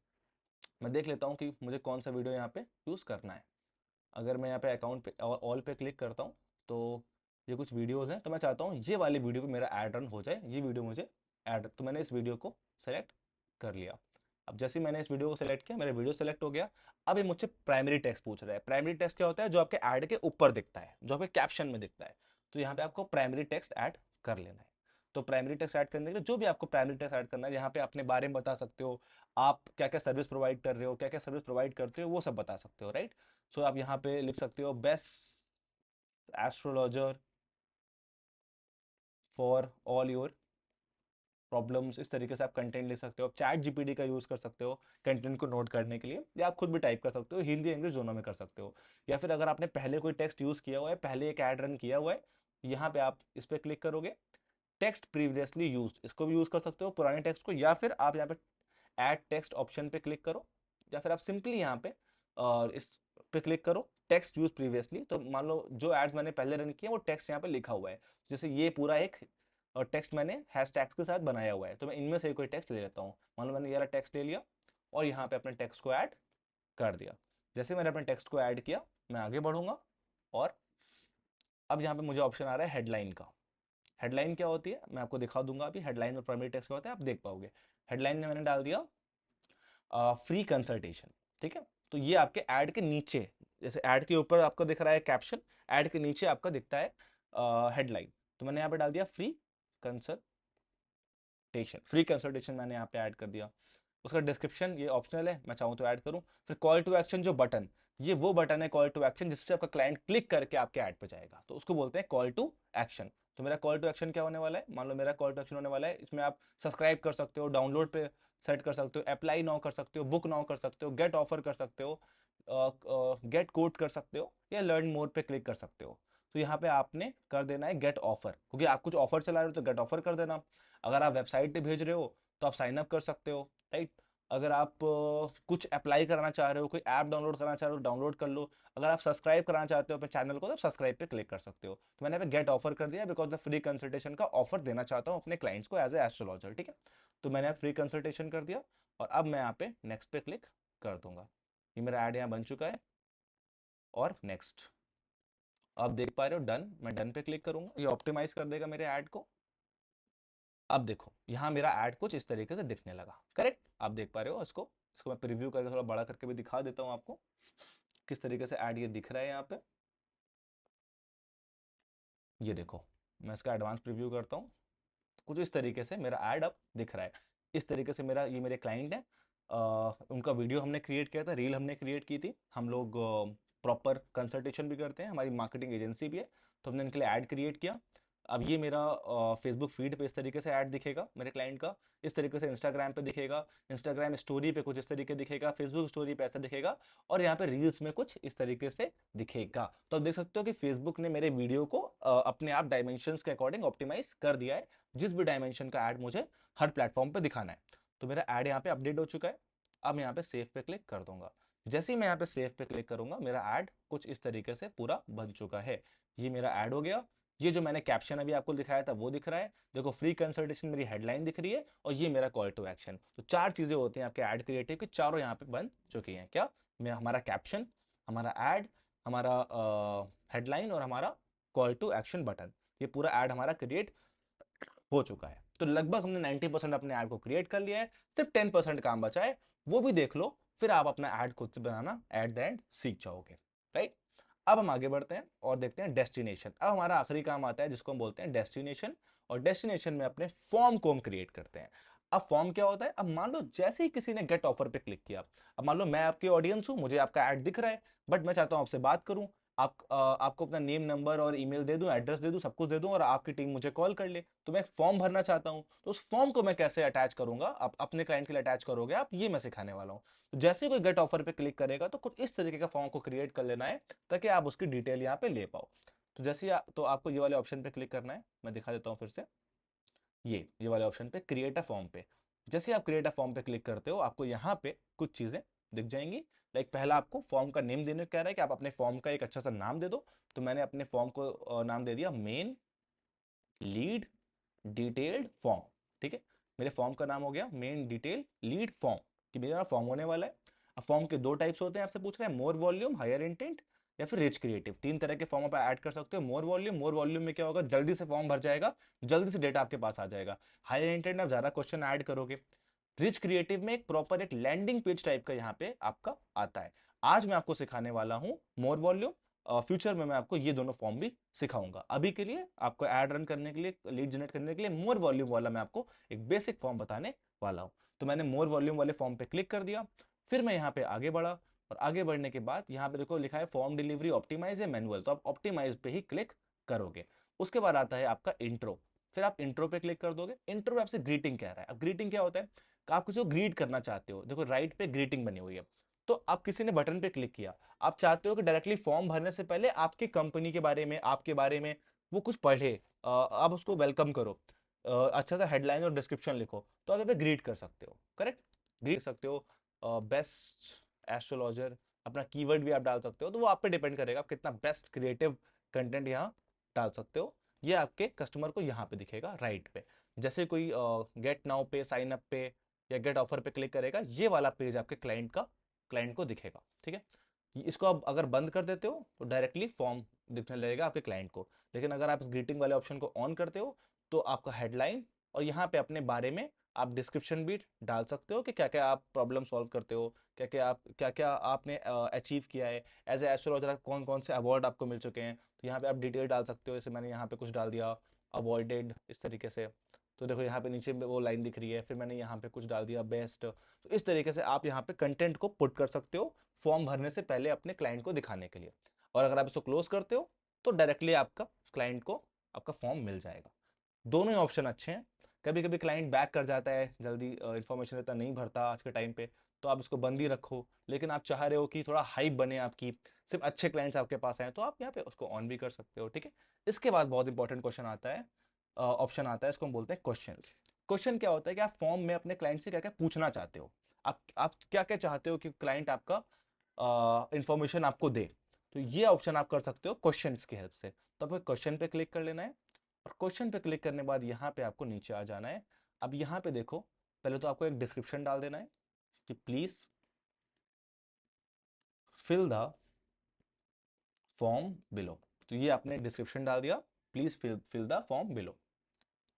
मैं देख लेता हूँ कि मुझे कौन सा वीडियो यहाँ पे यूज करना है। अगर मैं यहाँ पे अकाउंट पे ऑल पे क्लिक करता हूँ तो ये कुछ वीडियोस हैं, तो मैं चाहता हूँ ये वाली वीडियो को मेरा ऐड रन हो जाए, ये वीडियो मुझे ऐड, तो मैंने इस वीडियो को सेलेक्ट कर लिया। अब जैसे ही मैंने इस वीडियो को सेलेक्ट किया, मेरा वीडियो सेलेक्ट हो गया। अब ये मुझसे प्राइमरी टेक्स्ट पूछ रहा है। प्राइमरी टेक्स्ट क्या होता है? जो आपके ऐड के ऊपर दिखता है, जो आपके कैप्शन में दिखता है। तो यहाँ पे आपको प्राइमरी टेक्स्ट ऐड कर लेना है। तो प्राइमरी टेक्स्ट ऐड करने के लिए जो भी आपको प्राइमरी टेक्स्ट ऐड करना है, यहाँ पे अपने बारे में बता सकते हो, आप क्या क्या सर्विस प्रोवाइड कर रहे हो, क्या क्या सर्विस प्रोवाइड करते हो, वो सब बता सकते हो, राइट। सो आप यहाँ पे लिख सकते हो best astrologer for all your problems. इस तरीके से आप कंटेंट लिख सकते हो। आप चैट जीपीटी का यूज कर सकते हो कंटेंट को नोट करने के लिए, या आप खुद भी टाइप कर सकते हो, हिंदी इंग्लिश दोनों में कर सकते हो। या फिर अगर आपने पहले कोई टेक्स्ट यूज किया हुआ है, पहले एक ऐड रन किया हुआ है, यहाँ पे आप इस पर क्लिक करोगे, टेक्स्ट प्रीवियसली यूज्ड, इसको भी यूज कर सकते हो पुराने टेक्स्ट को, या फिर आप यहाँ पे ऐड टेक्स्ट ऑप्शन पे क्लिक करो, या फिर आप सिंपली यहाँ पे इस पे क्लिक करो टेक्स्ट यूज प्रीवियसली। तो मान लो जो एड्स मैंने पहले रन किए वो टेक्स्ट यहाँ पे लिखा हुआ है, जैसे ये पूरा एक टेक्स्ट मैंने हैश टैग्स के साथ बनाया हुआ है, तो मैं इनमें से कोई टेक्स्ट ले लेता हूँ। मान लो मैंने ये वाला टेक्स्ट ले लिया और यहाँ पे अपने टेक्स्ट को ऐड कर दिया। जैसे मैंने अपने टेक्स्ट को ऐड किया, मैं आगे बढ़ूंगा और अब यहाँ पे मुझे ऑप्शन आ रहा है हेडलाइन का। हेडलाइन क्या होती है मैं आपको दिखा दूंगा अभी। हेडलाइन और प्राइमरी टेक्स्ट क्या होता है आप देख पाओगे। हेडलाइन में मैंने डाल दिया फ्री कंसल्टेशन, ठीक है। तो ये आपके ऐड के नीचे, जैसे ऐड के ऊपर आपको दिख रहा है कैप्शन, ऐड के नीचे आपका दिखता है हेडलाइन। तो मैंने यहाँ पे डाल दिया फ्री कंसल्टेशन। फ्री कंसल्टेशन मैंने यहाँ पे ऐड कर दिया। उसका डिस्क्रिप्शन ये ऑप्शनल है, मैं चाहूँ तो ऐड करूँ। फिर कॉल टू एक्शन, जो बटन, ये वो बटन है कॉल टू एक्शन जिससे आपका क्लाइंट क्लिक करके आपके ऐड पे जाएगा, तो उसको बोलते हैं कॉल टू एक्शन। तो मेरा कॉल टू एक्शन क्या होने वाला है? मान लो मेरा कॉल टू एक्शन होने वाला है, इसमें आप सब्सक्राइब कर सकते हो, डाउनलोड पे सेट कर सकते हो, अप्लाई नाउ कर सकते हो, बुक नाउ कर सकते हो, गेट ऑफर कर सकते हो, गेट कोड कर सकते हो, या लर्न मोर पे क्लिक कर सकते हो। तो यहाँ पे आपने कर देना है गेट ऑफर, क्योंकि आप कुछ ऑफर चला रहे हो तो गेट ऑफर कर देना। अगर आप वेबसाइट पे भेज रहे हो तो आप साइन अप कर सकते हो, राइट। अगर आप कुछ अप्लाई करना चाह रहे हो, कोई ऐप डाउनलोड करना चाह रहे हो, डाउनलोड कर लो। अगर आप सब्सक्राइब कराना चाहते हो अपने चैनल को, तो सब्सक्राइब पे क्लिक कर सकते हो। तो मैंने पे गेट ऑफर कर दिया, बिकॉज मैं फ्री कंसल्टेशन का ऑफर देना चाहता हूँ अपने क्लाइंट्स को एज ए एस्ट्रोलॉजर, ठीक है। तो मैंने फ्री कंसल्टेशन कर दिया और अब मैं यहाँ पे नेक्स्ट पे क्लिक कर दूंगा। ये मेरा ऐड यहाँ बन चुका है और नेक्स्ट आप देख पा रहे हो डन। मैं डन पे क्लिक करूंगा, ये ऑप्टिमाइज कर देगा मेरे ऐड को। अब देखो यहाँ मेरा ऐड कुछ इस तरीके से दिखने लगा, करेक्ट। आप देख पा रहे हो इसको। इसको मैं प्रीव्यू करके थोड़ा बड़ा करके भी दिखा देता हूँ आपको किस तरीके से ऐड ये दिख रहा है यहाँ पे। ये देखो, मैं इसका एडवांस प्रीव्यू करता हूँ, कुछ इस तरीके से मेरा ऐड अब दिख रहा है। इस तरीके से मेरा, ये मेरे क्लाइंट है, उनका वीडियो हमने क्रिएट किया था, रील हमने क्रिएट की थी। हम लोग प्रॉपर कंसल्टेशन भी करते हैं, हमारी मार्केटिंग एजेंसी भी है, तो हमने इनके लिए ऐड क्रिएट किया। अब ये मेरा फेसबुक फीड पे इस तरीके से ऐड दिखेगा मेरे क्लाइंट का, इस तरीके से इंस्टाग्राम पे दिखेगा, इंस्टाग्राम स्टोरी पे कुछ इस तरीके दिखेगा, फेसबुक स्टोरी पे ऐसा दिखेगा, और यहाँ पे रील्स में कुछ इस तरीके से दिखेगा। तो आप देख सकते हो कि फेसबुक ने मेरे वीडियो को अपने आप डायमेंशंस के अकॉर्डिंग ऑप्टिमाइज कर दिया है, जिस भी डायमेंशन का ऐड मुझे हर प्लेटफॉर्म पे दिखाना है। तो मेरा ऐड यहाँ पे अपडेट हो चुका है। अब मैं यहाँ पे सेव पे क्लिक कर दूंगा। जैसे ही मैं यहाँ पे सेव पे क्लिक करूंगा, मेरा ऐड कुछ इस तरीके से पूरा बन चुका है। ये मेरा ऐड हो गया। ये जो मैंने कैप्शन अभी आपको दिखाया था वो दिख रहा है, देखो फ्री कंसल्टेशन मेरी हेडलाइन दिख रही है, और ये मेरा कॉल टू एक्शन। तो चार चीजें होती हैं आपके ऐड क्रिएटिव की, चारों यहाँ पे बन चुकी हैं। क्या? मैं, हमारा कैप्शन, हमारा ऐड, हमारा हेडलाइन, और हमारा कॉल टू एक्शन बटन, ये पूरा ऐड हमारा क्रिएट हो चुका है। तो लगभग हमने 90% अपने ऐड को क्रिएट कर लिया है, सिर्फ 10% काम बचा है, वो भी देख लो, फिर आप अपना ऐड खुद से बनाना एट द एंड सीख जाओगे, राइट। अब हम आगे बढ़ते हैं और देखते हैं डेस्टिनेशन। अब हमारा आखिरी काम आता है जिसको हम बोलते हैं डेस्टिनेशन। और डेस्टिनेशन में अपने फॉर्म को हम क्रिएट करते हैं। अब फॉर्म क्या होता है? अब मान लो जैसे ही किसी ने गेट ऑफर पे क्लिक किया, अब मान लो मैं आपकी ऑडियंस हूं, मुझे आपका ऐड दिख रहा है, बट मैं चाहता हूं आपसे बात करूं, आपको अपना नेम, नंबर और ईमेल दे दूं, एड्रेस दे दूं, सब कुछ दे दूं, और आपकी टीम मुझे कॉल कर ले। तो मैं एक फॉर्म भरना चाहता हूं, तो उस फॉर्म को मैं कैसे अटैच करूंगा, आप अपने क्लाइंट के लिए अटैच करोगे आप, ये मैं सिखाने वाला हूं। तो जैसे ही कोई गेट ऑफर पे क्लिक करेगा तो कुछ इस तरीके का फॉर्म को क्रिएट कर लेना है, ताकि आप उसकी डिटेल यहाँ पे ले पाओ। तो जैसे तो आपको ये वाले ऑप्शन पे क्लिक करना है, मैं दिखा देता हूँ फिर से। ये वाले ऑप्शन पे क्रिएट अ फॉर्म पे, जैसे आप क्रिएट अ फॉर्म पे क्लिक करते हो, आपको यहाँ पे कुछ चीजें दिख जाएंगी। लाइक पहला आपको फॉर्म का नेम देने को कह रहा है कि आप अपने फॉर्म का एक अच्छा सा नाम दे दो। तो मैंने अपने फॉर्म को नाम दे दिया मेन लीड डिटेल्ड फॉर्म, ठीक है। मेरे फॉर्म का नाम हो गया मेन डिटेल लीड फॉर्म, कि मेरा फॉर्म होने वाला है। अब फॉर्म के दो टाइप्स होते हैं, आपसे पूछ रहे हैं मोर वॉल्यूम हायर इंटेंट। या फिर रिच क्रिएटिव। तीन तरह के फॉर्म आप ऐड कर सकते हो। मोर वॉल्यूम में क्या होगा, जल्दी से फॉर्म भर जाएगा, जल्दी से डेटा आपके पास आ जाएगा। हाई इंटेंट में आप ज्यादा क्वेश्चन ऐड करोगे। रिच क्रिएटिव में एक प्रॉपर एक लैंडिंग पेज टाइप का यहाँ पे आपका आता है। आज मैं आपको सिखाने वाला हूँ मोर वॉल्यूम, फ्यूचर में मैं आपको ये दोनों फॉर्म भी सिखाऊंगा। अभी के लिए आपको ऐड रन करने के लिए, लीड जनरेट करने के लिए मोर वॉल्यूम वाला मैं आपको एक बेसिक फॉर्म बताने वाला हूँ। तो मैंने मोर वॉल्यूम वाले फॉर्म पे क्लिक कर दिया, फिर मैं यहाँ पे आगे बढ़ा, और आगे बढ़ने के बाद यहाँ पे देखो लिखा है फॉर्म डिलीवरी ऑप्टिमाइज या मैनुअल, तो आप ऑप्टिमाइज पे ही क्लिक करोगे। उसके बाद आता है आपका इंट्रो, फिर आप इंट्रो पे क्लिक कर दोगे। इंट्रो में आपसे ग्रीटिंग कह रहा है। अब ग्रीटिंग क्या होता है कि आप किसी को ग्रीट करना चाहते हो। देखो राइट पे ग्रीटिंग बनी हुई है, तो आप किसी ने बटन पे क्लिक किया, आप चाहते हो कि डायरेक्टली फॉर्म भरने से पहले आपकी कंपनी के बारे में, आपके बारे में वो कुछ पढ़े, आप उसको वेलकम करो, अच्छा सा हेडलाइन और डिस्क्रिप्शन लिखो, तो आप यहाँ पे ग्रीट कर सकते हो। करेक्ट, ग्रीट कर सकते हो। बेस्ट एस्ट्रोलॉजर, अपना कीवर्ड भी आप डाल सकते हो। तो वो आप पे डिपेंड करेगा आप कितना बेस्ट क्रिएटिव कंटेंट यहाँ डाल सकते हो। ये आपके कस्टमर को यहाँ पे दिखेगा राइट पे। जैसे कोई गेट नाउ पे, साइन अप पे या गेट ऑफर पे क्लिक करेगा, ये वाला पेज आपके क्लाइंट को दिखेगा। ठीक है, इसको आप अगर बंद कर देते हो तो डायरेक्टली फॉर्म दिखने लगेगा आपके क्लाइंट को। लेकिन अगर आप इस ग्रीटिंग वाले ऑप्शन को ऑन करते हो तो आपका हेडलाइन और यहाँ पे अपने बारे में आप डिस्क्रिप्शन भी डाल सकते हो कि क्या क्या आप प्रॉब्लम सॉल्व करते हो, क्या क्या आपने अचीव किया है एज ए एस्ट्रोलॉजर, कौन कौन से अवार्ड आपको मिल चुके हैं। तो यहाँ पे आप डिटेल डाल सकते हो। जैसे मैंने यहाँ पे कुछ डाल दिया, अवॉर्डेड, इस तरीके से। तो देखो यहाँ पे नीचे में वो लाइन दिख रही है, फिर मैंने यहाँ पे कुछ डाल दिया बेस्ट। तो इस तरीके से आप यहाँ पे कंटेंट को पुट कर सकते हो फॉर्म भरने से पहले अपने क्लाइंट को दिखाने के लिए। और अगर आप इसको क्लोज करते हो तो डायरेक्टली आपका क्लाइंट को आपका फॉर्म मिल जाएगा। दोनों ही ऑप्शन अच्छे हैं। कभी कभी क्लाइंट बैक कर जाता है, जल्दी इंफॉर्मेशन इतना नहीं भरता आज के टाइम पे, तो आप इसको बंद ही रखो। लेकिन आप चाह रहे हो कि थोड़ा हाइप बने आपकी, सिर्फ अच्छे क्लाइंट्स आपके पास आए, तो आप यहाँ पे उसको ऑन भी कर सकते हो। ठीक है, इसके बाद बहुत इंपॉर्टेंट क्वेश्चन आता है, ऑप्शन आता है, इसको हम बोलते हैं क्वेश्चन। क्वेश्चन क्या होता है कि आप फॉर्म में अपने क्लाइंट से क्या क्या पूछना चाहते हो, आप क्या क्या चाहते हो कि क्लाइंट आपका इंफॉर्मेशन आपको दे। तो ये ऑप्शन आप कर सकते हो क्वेश्चंस की हेल्प से। तो आपको क्वेश्चन पे क्लिक कर लेना है, और क्वेश्चन पे क्लिक करने के बाद यहाँ पे आपको नीचे आ जाना है। अब यहाँ पे देखो, पहले तो आपको एक डिस्क्रिप्शन डाल देना है कि please fill the form below. तो ये आपने डिस्क्रिप्शन डाल दिया, please fill the form below.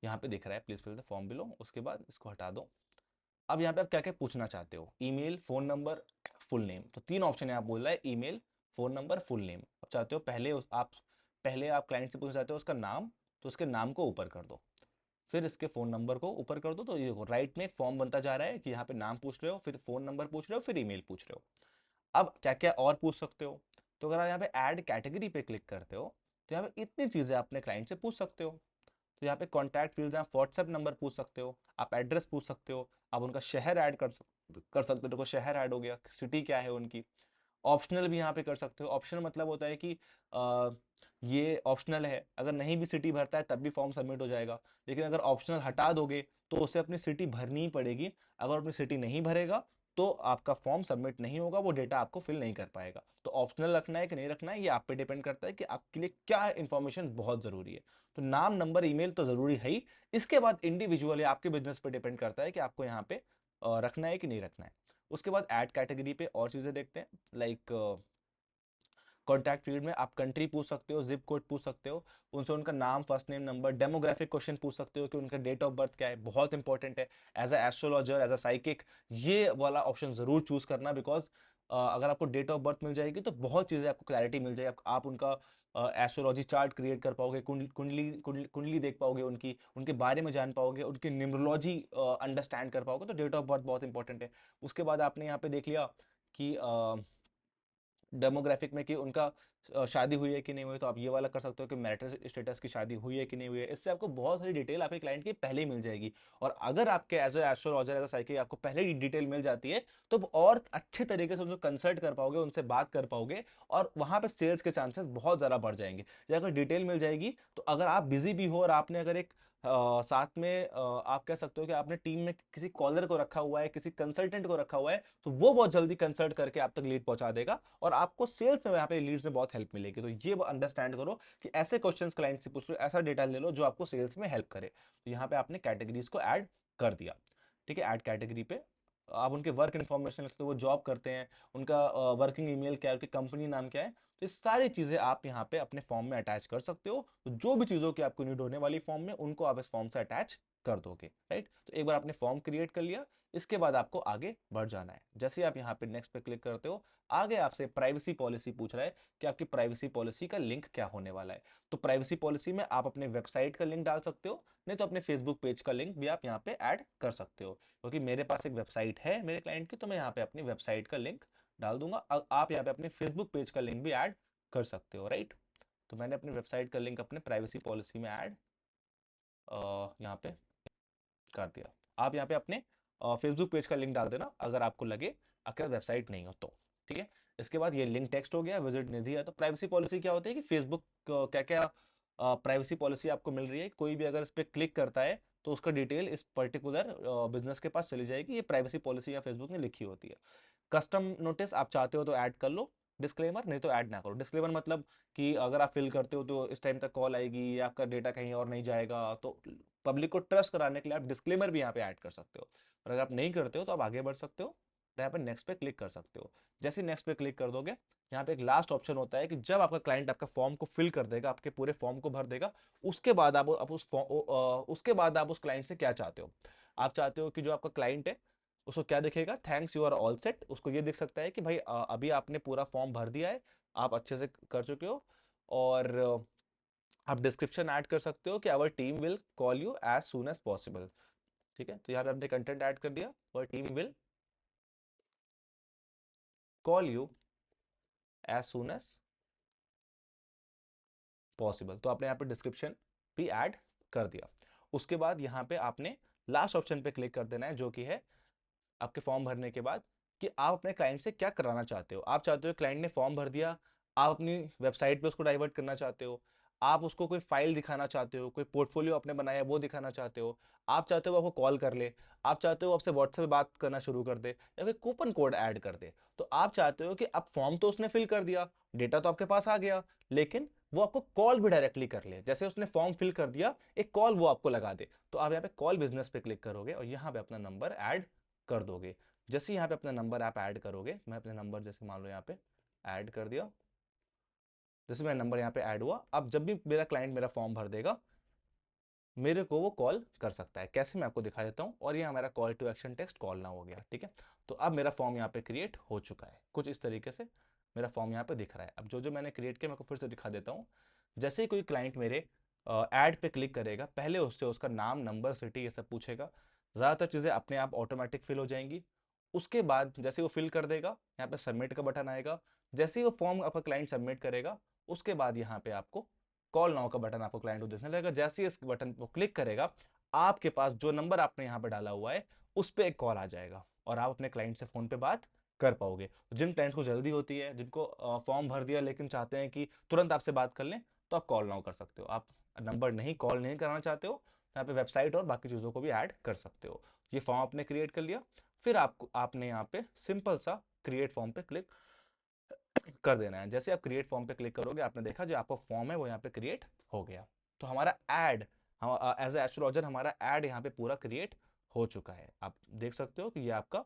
यहाँ पे दिख रहा है please fill the form below. उसके बाद इसको हटा दो। अब यहाँ पे आप क्या क्या पूछना चाहते हो, email, phone number, full name. तो तीन ऑप्शन है, आप बोल रहा है email, phone number, full name. आप चाहते हो पहले आप क्लाइंट से पूछना चाहते हो उसका नाम, तो उसके नाम को ऊपर कर दो, फिर इसके फोन नंबर को ऊपर कर दो। तो ये देखो राइट में एक फॉर्म बनता जा रहा है कि यहाँ पे नाम पूछ रहे हो, फिर फोन नंबर पूछ रहे हो, फिर ईमेल पूछ रहे हो। अब क्या क्या और पूछ सकते हो, तो अगर आप यहाँ पे ऐड कैटेगरी पे क्लिक करते हो तो यहाँ पे इतनी चीजें अपने क्लाइंट से पूछ सकते हो। तो यहाँ पे कॉन्टैक्ट फील्ड, आप व्हाट्सएप नंबर पूछ सकते हो, आप एड्रेस पूछ सकते हो, आप उनका शहर ऐड कर सकते हो। देखो शहर ऐड हो गया, सिटी क्या है उनकी। ऑप्शनल भी यहाँ पे कर सकते हो। ऑप्शनल मतलब होता है कि ये ऑप्शनल है, अगर नहीं भी सिटी भरता है तब भी फॉर्म सबमिट हो जाएगा। लेकिन अगर ऑप्शनल हटा दोगे तो उसे अपनी सिटी भरनी ही पड़ेगी। अगर अपनी सिटी नहीं भरेगा तो आपका फॉर्म सबमिट नहीं होगा, वो डेटा आपको फिल नहीं कर पाएगा। तो ऑप्शनल रखना है कि नहीं रखना है, ये आप पे डिपेंड करता है कि आपके लिए क्या इन्फॉर्मेशन बहुत जरूरी है। तो नाम, नंबर, ईमेल तो जरूरी है ही। इसके बाद इंडिविजुअली आपके बिजनेस पे डिपेंड करता है कि आपको यहाँ पे रखना है कि नहीं रखना है। उसके बाद ऐड कैटेगरी पे और चीजें देखते हैं, लाइक कॉन्टैक्ट फील्ड में आप कंट्री पूछ सकते हो, जिप कोड पूछ सकते हो, उनसे उनका नाम, first name, number. Demographic question पूछ सकते हो कि उनका डेट ऑफ बर्थ क्या है, बहुत इंपॉर्टेंट है। As a astrologer, as a psychic, ये वाला ऑप्शन जरूर चूज करना, बिकॉज अगर आपको डेट ऑफ बर्थ मिल जाएगी तो बहुत चीजें आपको क्लैरिटी मिल जाएगी। आप उनका एस्ट्रोलॉजी चार्ट क्रिएट कर पाओगे, कुंडली देख पाओगे, उनके बारे में जान पाओगे, उनकी न्यूमरोलॉजी अंडरस्टैंड कर पाओगे। तो डेट ऑफ बर्थ बहुत इंपॉर्टेंट है। उसके बाद आपने यहाँ पे देख लिया कि डेमोग्राफिक में कि उनका शादी हुई है कि नहीं हुई है, तो आप ये वाला कर सकते हो कि मैरिटल स्टेटस की शादी हुई है कि नहीं हुई है। इससे आपको बहुत सारी डिटेल आपके क्लाइंट की पहले ही मिल जाएगी। और अगर आपके एज एस्ट्रोलॉजर, एज साइकिक आपको पहले ही डिटेल मिल जाती है तो और अच्छे तरीके से उनको कंसल्ट कर पाओगे, उनसे बात कर पाओगे, और वहां पे सेल्स के चांसेस बहुत ज्यादा बढ़ जाएंगे। अगर डिटेल मिल जाएगी तो अगर आप बिजी भी हो और आपने अगर एक साथ में आप कह सकते हो कि आपने टीम में किसी कॉलर को रखा हुआ है, किसी कंसल्टेंट को रखा हुआ है, तो वो बहुत जल्दी कंसल्ट करके आप तक लीड पहुंचा देगा, और आपको सेल्स में यहाँ पे लीड्स में बहुत हेल्प मिलेगी। तो ये अंडरस्टैंड करो कि ऐसे क्वेश्चंस क्लाइंट से पूछ लो, ऐसा डेटा ले लो जो आपको सेल्स में हेल्प करे। तो यहाँ पे आपने कैटेगरीज को ऐड कर दिया। ठीक है, ऐड कैटेगरी पे आप उनके वर्क इन्फॉर्मेशन लिखते हो, वो जॉब करते हैं, उनका वर्किंग ईमेल क्या है, उनकी कंपनी नाम क्या है, तो ये सारी चीजें आप यहाँ पे अपने फॉर्म में अटैच कर सकते हो। तो जो भी चीजों की आपको नीड होने वाली फॉर्म में, उनको आप इस फॉर्म से अटैच कर दोगे, राइट। तो एक बार आपने फॉर्म क्रिएट कर लिया, इसके बाद आपको आगे बढ़ जाना है। जैसे आप यहाँ पे नेक्स्ट पे क्लिक करते हो, आगे आपसे प्राइवेसी पॉलिसी पूछ रहा है कि आपकी प्राइवेसी पॉलिसी का लिंक क्या होने वाला है। तो प्राइवेसी पॉलिसी में आप अपने वेबसाइट का लिंक डाल सकते हो, नहीं तो अपने फेसबुक पेज का लिंक भी आप यहाँ पे ऐड कर सकते हो। क्योंकि मेरे पास एक वेबसाइट है मेरे क्लाइंट की, तो मैं यहाँ पे अपनी वेबसाइट का लिंक डाल दूंगा। आप यहाँ पे अपने फेसबुक पेज का लिंक भी ऐड कर सकते हो, राइट। तो मैंने अपनी वेबसाइट का लिंक अपने प्राइवेसी पॉलिसी में ऐड यहाँ पे कर दिया। आप यहाँ पे अपने फेसबुक पेज का लिंक डाल देना अगर आपको लगे आपके वेबसाइट नहीं हो तो, ठीक है। इसके बाद ये लिंक टेक्स्ट हो गया, विजिट निधि है। तो प्राइवेसी पॉलिसी क्या होती है कि फेसबुक क्या क्या प्राइवेसी पॉलिसी आपको मिल रही है, कोई भी अगर इस पर क्लिक करता है तो उसका डिटेल इस पर्टिकुलर बिजनेस के पास चली जाएगी। ये प्राइवेसी पॉलिसी या फेसबुक ने लिखी होती है। कस्टम नोटिस आप चाहते हो तो ऐड कर लो, डिस्क्लेमर नहीं तो ऐड ना करो। डिस्क्लेमर मतलब कि अगर आप फिल करते हो तो इस टाइम तक कॉल आएगी या आपका डेटा कहीं और नहीं जाएगा, तो पब्लिक को ट्रस्ट कराने के लिए आप डिस्क्लेमर भी यहाँ पे ऐड कर सकते हो। और अगर आप नहीं करते हो तो आप आगे बढ़ सकते हो, तो यहाँ पे नेक्स्ट पे क्लिक कर सकते हो। जैसे नेक्स्ट पे क्लिक कर दोगे, यहाँ पे एक लास्ट ऑप्शन होता है कि जब आपका क्लाइंट आपका फॉर्म को फिल कर देगा, आपके पूरे फॉर्म को भर देगा, उसके बाद आप उसके बाद आप उस क्लाइंट से क्या चाहते हो। आप चाहते हो कि जो आपका क्लाइंट है उसको क्या दिखेगा, thanks you are all set. उसको ये दिख सकता है कि भाई अभी आपने पूरा फॉर्म भर दिया है, आप अच्छे से कर चुके हो। और आप डिस्क्रिप्शन ऐड कर सकते हो कि our team will call you as soon as possible, ठीक है। तो यहाँ पे आपने कंटेंट ऐड कर दिया, our team will call you as soon as possible. तो आपने यहाँ पे डिस्क्रिप्शन भी ऐड कर दिया। उसके बाद यहाँ पे आपने लास्ट ऑप्शन पे क्लिक कर देना है, जो कि है आपके फॉर्म भरने के बाद, कि आप अपने क्लाइंट से क्या कराना चाहते हो। आप चाहते हो क्लाइंट ने फॉर्म भर दिया, आप अपनी वेबसाइट पे उसको डाइवर्ट करना चाहते हो, आप उसको कोई फाइल दिखाना चाहते हो, कोई पोर्टफोलियो आपने बनाया वो दिखाना चाहते हो, आप चाहते हो वो आपको कॉल कर ले, आप चाहते हो आपसे व्हाट्सएप पे बात करना शुरू कर दे, या कोई कूपन कोड ऐड कर दे। तो आप चाहते हो कि अब फॉर्म तो उसने फिल कर दिया, डेटा तो आपके पास आ गया, लेकिन वो आपको कॉल भी डायरेक्टली कर ले। जैसे उसने फॉर्म फिल कर दिया, एक कॉल वो आपको लगा दे। तो आप यहाँ पे कॉल बिजनेस पे क्लिक करोगे और यहाँ पे अपना नंबर ऐड कर दोगे। जैसे यहाँ पे अपना नंबर आप ऐड करोगे, मैं अपने नंबर जैसे मान लो यहाँ पे ऐड कर दिया, जैसे मेरा नंबर यहाँ पे ऐड हुआ, अब जब भी मेरा क्लाइंट मेरा फॉर्म भर देगा, मेरे को वो कॉल कर सकता है। कैसे, मैं आपको दिखा देता हूँ। और ये हमारा call to action text call ना हो गया, ठीक है। तो अब मेरा फॉर्म यहाँ पे क्रिएट हो चुका है, कुछ इस तरीके से मेरा फॉर्म यहाँ पे दिख रहा है। अब जो जो मैंने क्रिएट किया मैं को फिर से दिखा देता हूँ। जैसे ही कोई क्लाइंट मेरे ऐड पे क्लिक करेगा, पहले उससे उसका नाम, नंबर, सिटी ये सब पूछेगा। ज़्यादातर चीज़ें अपने आप ऑटोमेटिक फिल हो जाएंगी। उसके बाद जैसे वो फिल कर देगा, यहाँ पे सबमिट का बटन आएगा। जैसे ही वो फॉर्म आपका क्लाइंट सबमिट करेगा, उसके बाद यहाँ पे आपको कॉल नाउ का बटन आपको क्लाइंट को देखने लगेगा। जैसे ही इस बटन को क्लिक करेगा, आपके पास जो नंबर आपने यहाँ पे डाला हुआ है उस पर एक कॉल आ जाएगा और आप अपने क्लाइंट से फोन पे बात कर पाओगे। जिन क्लाइंट्स को जल्दी होती है, जिनको फॉर्म भर दिया लेकिन चाहते हैं कि तुरंत आपसे बात कर लें, तो आप कॉल नाउ कर सकते हो। आप नंबर नहीं, कॉल नहीं कराना चाहते हो, तो यहाँ पे वेबसाइट और बाकी चीज़ों को भी ऐड कर सकते हो। ये फॉर्म आपने क्रिएट कर लिया, फिर आपने यहाँ पे सिंपल सा क्रिएट फॉर्म पे क्लिक कर देना है। जैसे आप क्रिएट फॉर्म पे क्लिक करोगे, आपने देखा जो आपका फॉर्म है वो यहाँ पे क्रिएट हो गया। तो हमारा ऐड, हम एज ए एस्ट्रोलॉजर हमारा ऐड यहाँ पे पूरा क्रिएट हो चुका है। आप देख सकते हो कि ये आपका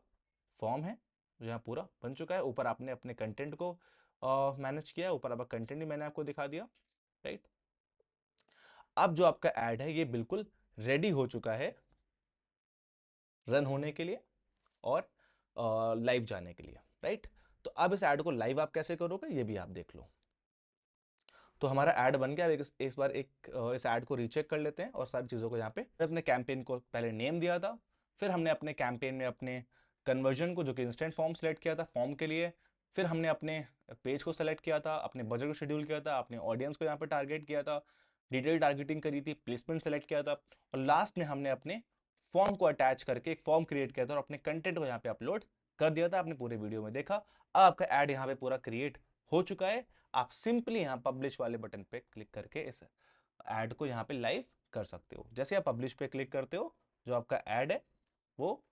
फॉर्म है जो यहाँ पूरा बन चुका है। ऊपर आपने अपने कंटेंट को मैनेज किया है, ऊपर आपका कंटेंट भी मैंने आपको दिखा दिया, राइट। अब जो आपका ऐड है ये बिल्कुल रेडी हो चुका है रन होने के लिए और लाइव जाने के लिए, राइट। तो अब इस ऐड को लाइव आप कैसे करोगे ये भी आप देख लो। तो हमारा ऐड बन गया। इस बार इस ऐड को रीचेक कर लेते हैं और सारी चीज़ों को यहाँ पे अपने कैंपेन को पहले नेम दिया था, फिर हमने अपने कैंपेन में अपने कन्वर्जन को, जो कि इंस्टेंट फॉर्म सेलेक्ट किया था फॉर्म के लिए, फिर हमने अपने पेज को सेलेक्ट किया था, अपने बजट को शेड्यूल किया था, अपने ऑडियंस को यहाँ पे टारगेट किया था, डिटेल टारगेटिंग करी थी, प्लेसमेंट सेलेक्ट किया था, और लास्ट में हमने अपने फॉर्म को अटैच करके एक फॉर्म क्रिएट किया था और अपने कंटेंट को यहाँ पे अपलोड कर दिया था। आपने पूरे वीडियो में देखा। अब आपका ऐड यहाँ पे पूरा क्रिएट हो चुका है। आप सिंपली यहाँ पब्लिश वाले बटन पे क्लिक करके इस ऐड को यहाँ पे लाइव कर सकते हो। जैसे आप पब्लिश पे क्लिक करते हो, जो आपका ऐड है वो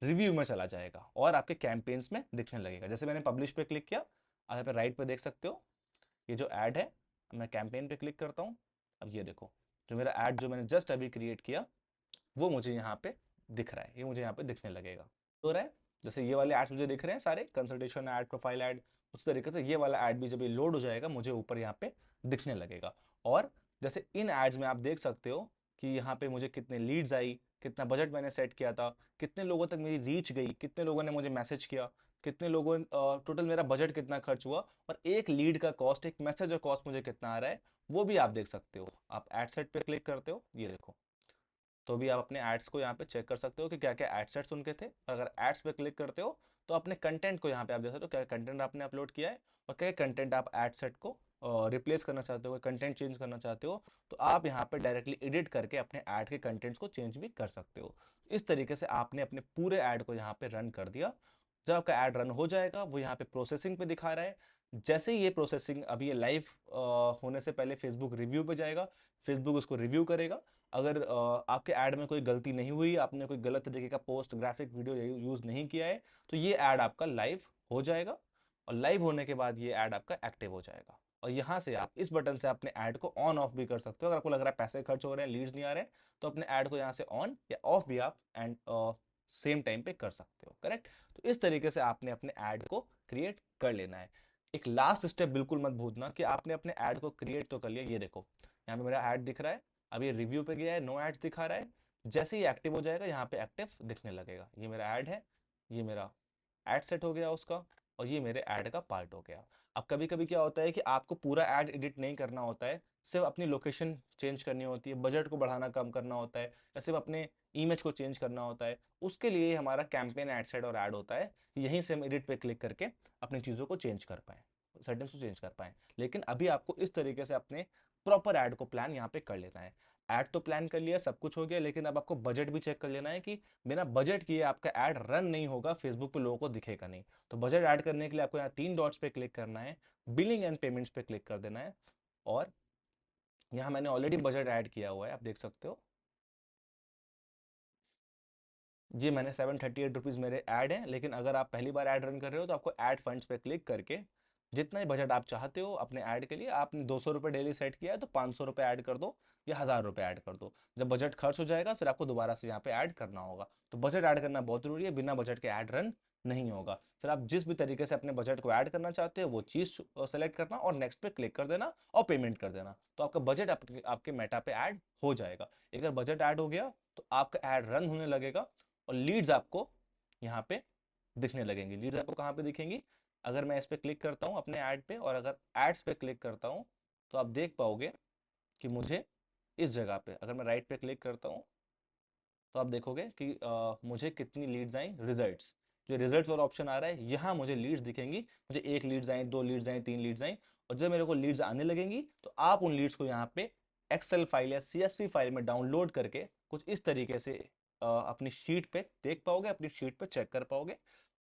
रिव्यू में चला जाएगा और आपके कैंपेन्स में दिखने लगेगा। जैसे मैंने पब्लिश पे क्लिक किया, आप यहाँ पे राइट पे देख सकते हो ये जो ऐड है। मैं कैंपेन पे क्लिक करता हूँ, अब ये देखो जो मेरा ऐड जो मैंने जस्ट अभी क्रिएट किया वो मुझे यहाँ पे दिख रहा है, ये मुझे यहाँ पे दिखने लगेगा। तो रहा है जैसे ये वाले एड्स मुझे दिख रहे हैं सारे, कंसल्टेशन ऐड, प्रोफाइल ऐड, उस तरीके से ये वाला ऐड भी जब ये लोड हो जाएगा मुझे ऊपर यहाँ पे दिखने लगेगा। और जैसे इन एड्स में आप देख सकते हो कि यहाँ पे मुझे कितने लीड्स आई, कितना बजट मैंने सेट किया था, कितने लोगों तक मेरी रीच गई, कितने लोगों ने मुझे मैसेज किया, कितने लोगों टोटल मेरा बजट कितना खर्च हुआ, और एक लीड का कॉस्ट, एक मैसेज का कॉस्ट मुझे कितना आ रहा है, वो भी आप देख सकते हो। आप एड सेट पे क्लिक करते हो, ये देखो, तो भी आप अपने एड्स को यहाँ पे चेक कर सकते हो कि क्या क्या एड सेट्स उनके थे। और अगर एड्स पे क्लिक करते हो तो अपने कंटेंट को यहाँ पे आप देख सकते हो, क्या कंटेंट आपने अपलोड किया है और क्या कंटेंट आप एड सेट को रिप्लेस करना चाहते हो, कंटेंट चेंज करना चाहते हो, तो आप यहाँ पे डायरेक्टली एडिट करके अपने ऐड के कंटेंट्स को चेंज भी कर सकते हो। इस तरीके से आपने अपने पूरे ऐड को यहाँ पे रन कर दिया। जब आपका ऐड रन हो जाएगा वो यहाँ पे प्रोसेसिंग पे दिखा रहा है। जैसे ही ये प्रोसेसिंग, अभी ये लाइव होने से पहले फेसबुक रिव्यू पे जाएगा, फेसबुक उसको रिव्यू करेगा। अगर आपके ऐड में कोई गलती नहीं हुई, आपने कोई गलत तरीके का पोस्ट, ग्राफिक, वीडियो यूज नहीं किया है, तो ये ऐड आपका लाइव हो जाएगा। और लाइव होने के बाद ये ऐड आपका एक्टिव हो जाएगा। और यहाँ से आप इस बटन से अपने ऐड को ऑन ऑफ भी कर सकते हो। अगर आपको लग रहा है पैसे खर्च हो रहे हैं, लीड्स नहीं आ रहे हैं, तो अपने ऐड को यहाँ से ऑन या ऑफ भी आप एंड सेम टाइम पे कर सकते हो। करेक्ट। तो इस तरीके से आपने अपने ऐड को क्रिएट कर लेना है। एक लास्ट स्टेप बिल्कुल मत भूलना कि आपने अपने ऐड को क्रिएट तो कर लिया। ये देखो, यहाँ पे मेरा ऐड दिख रहा है, अब ये रिव्यू पे गया है, नो एड्स दिखा रहा है। जैसे ही एक्टिव हो जाएगा यहाँ पे एक्टिव दिखने लगेगा। ये मेरा ऐड है, ये मेरा ऐड सेट हो गया उसका, और ये मेरे ऐड का पार्ट हो गया। अब कभी कभी क्या होता है कि आपको पूरा ऐड एडिट नहीं करना होता है, सिर्फ अपनी लोकेशन चेंज करनी होती है, बजट को बढ़ाना कम करना होता है, या सिर्फ अपने इमेज को चेंज करना होता है। उसके लिए हमारा कैंपेन ऐड सेट और ऐड होता है कि यहीं से हम एडिट पे क्लिक करके अपनी चीज़ों को चेंज कर पाए, सेटिंग्स को चेंज कर पाए। लेकिन अभी आपको इस तरीके से अपने प्रॉपर ऐड को प्लान यहाँ पे कर लेना है। ऐड तो प्लान कर लिया, सब कुछ हो गया, लेकिन अब आपको बजट भी चेक कर लेना है कि बिना बजट किए आपका ऐड रन नहीं होगा, फेसबुक पे लोगों को दिखेगा नहीं। तो बजट ऐड करने के लिए आपको यहाँ 3 डॉट्स पे क्लिक करना है, बिलिंग एंड पेमेंट्स पे क्लिक कर देना है। और यहाँ मैंने ऑलरेडी बजट ऐड किया हुआ है, आप देख सकते हो। जी, मैंने 738 रुपीज़ मेरे ऐड हैं। लेकिन अगर आप पहली बार ऐड रन कर रहे हो तो आपको ऐड फंड्स पे क्लिक करके जितना ही बजट आप चाहते हो अपने ऐड के लिए, आपने 200 रुपये डेली सेट किया है तो 500 रुपये ऐड कर दो या 1000 रुपये ऐड कर दो। जब बजट खर्च हो जाएगा फिर आपको दोबारा से यहाँ पे ऐड करना होगा। तो बजट ऐड करना बहुत जरूरी है, बिना बजट के ऐड रन नहीं होगा। फिर आप जिस भी तरीके से अपने बजट को ऐड करना चाहते हो वो चीज़ सेलेक्ट करना और नेक्स्ट पे क्लिक कर देना और पेमेंट कर देना, तो आपका बजट आपके मेटा पे ऐड हो जाएगा। एक बार बजट ऐड हो गया तो आपका ऐड रन होने लगेगा और लीड्स आपको यहाँ पे दिखने लगेंगी। लीड्स आपको कहाँ पे दिखेंगी? अगर मैं इस पे क्लिक करता हूँ अपने ऐड पे, और अगर एड्स पे क्लिक करता हूँ, तो आप देख पाओगे कि मुझे इस जगह पे, अगर मैं राइट पे क्लिक करता हूँ तो आप देखोगे कि मुझे कितनी लीड्स आई, रिजल्ट्स। जो रिजल्ट्स वाला ऑप्शन आ रहा है यहाँ मुझे लीड्स दिखेंगी। मुझे 1 लीड्स आई, 2 लीड्स आई, 3 लीड्स आई। और जब मेरे को लीड्स आने लगेंगी तो आप उन लीड्स को यहाँ पे एक्सेल फाइल या CSV फाइल में डाउनलोड करके कुछ इस तरीके से अपनी शीट पे देख पाओगे, अपनी शीट पे चेक कर पाओगे।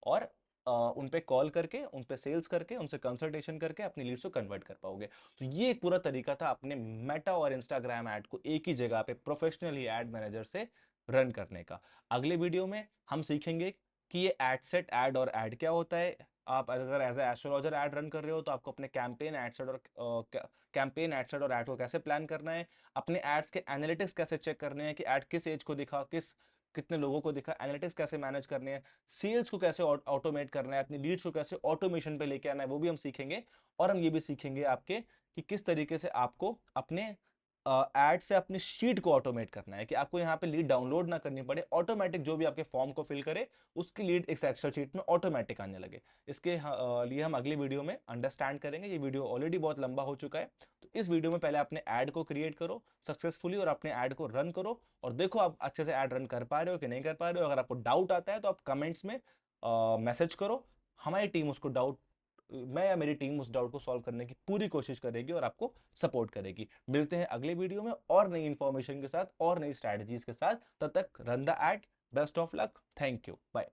और उन पे कॉल करके, उन पे सेल्स करके, उनसे कंसल्टेशन करके अपनी लीड्स को कन्वर्ट कर पाओगे। तो ये एक पूरा तरीका था अपने मेटा और इंस्टाग्राम ऐड को एक ही जगह पे प्रोफेशनली ऐड मैनेजर से रन करने का। अगले वीडियो में हम सीखेंगे कि ये एड सेट, ऐड और ऐड क्या होता है। आप अगर as a astrologer ad run कर रहे हो तो आपको अपने कैंपेन एड सेट और ऐड को कैसे प्लान करना है, अपने एड्स के एनालिटिक्स कैसे चेक करने हैं कि ऐड किस एज को दिखा, कितने लोगों को दिखा, एनालिटिक्स कैसे मैनेज करने हैं, सेल्स को कैसे ऑटोमेट करना है, अपनी लीड्स को कैसे ऑटोमेशन पे लेके आना है, वो भी हम सीखेंगे। और हम ये भी सीखेंगे आपके कि किस तरीके से आपको अपने ऐड से अपनी शीट को ऑटोमेट करना है, कि आपको यहाँ पे लीड डाउनलोड ना करनी पड़े, ऑटोमेटिक जो भी आपके फॉर्म को फिल करे उसकी लीड एक एक्सेल शीट में ऑटोमेटिक आने लगे। इसके लिए हम अगली वीडियो में अंडरस्टैंड करेंगे। ये वीडियो ऑलरेडी बहुत लंबा हो चुका है, तो इस वीडियो में पहले अपने ऐड को क्रिएट करो सक्सेसफुली और अपने ऐड को रन करो और देखो आप अच्छे से ऐड रन कर पा रहे हो कि नहीं कर पा रहे हो। अगर आपको डाउट आता है तो आप कमेंट्स में मैसेज करो, हमारी टीम उसको डाउट, मैं या मेरी टीम उस डाउट को सॉल्व करने की पूरी कोशिश करेगी और आपको सपोर्ट करेगी। मिलते हैं अगले वीडियो में और नई इंफॉर्मेशन के साथ और नई स्ट्रैटेजीज के साथ। तब तक run the ad. Best of luck. Thank you. Bye.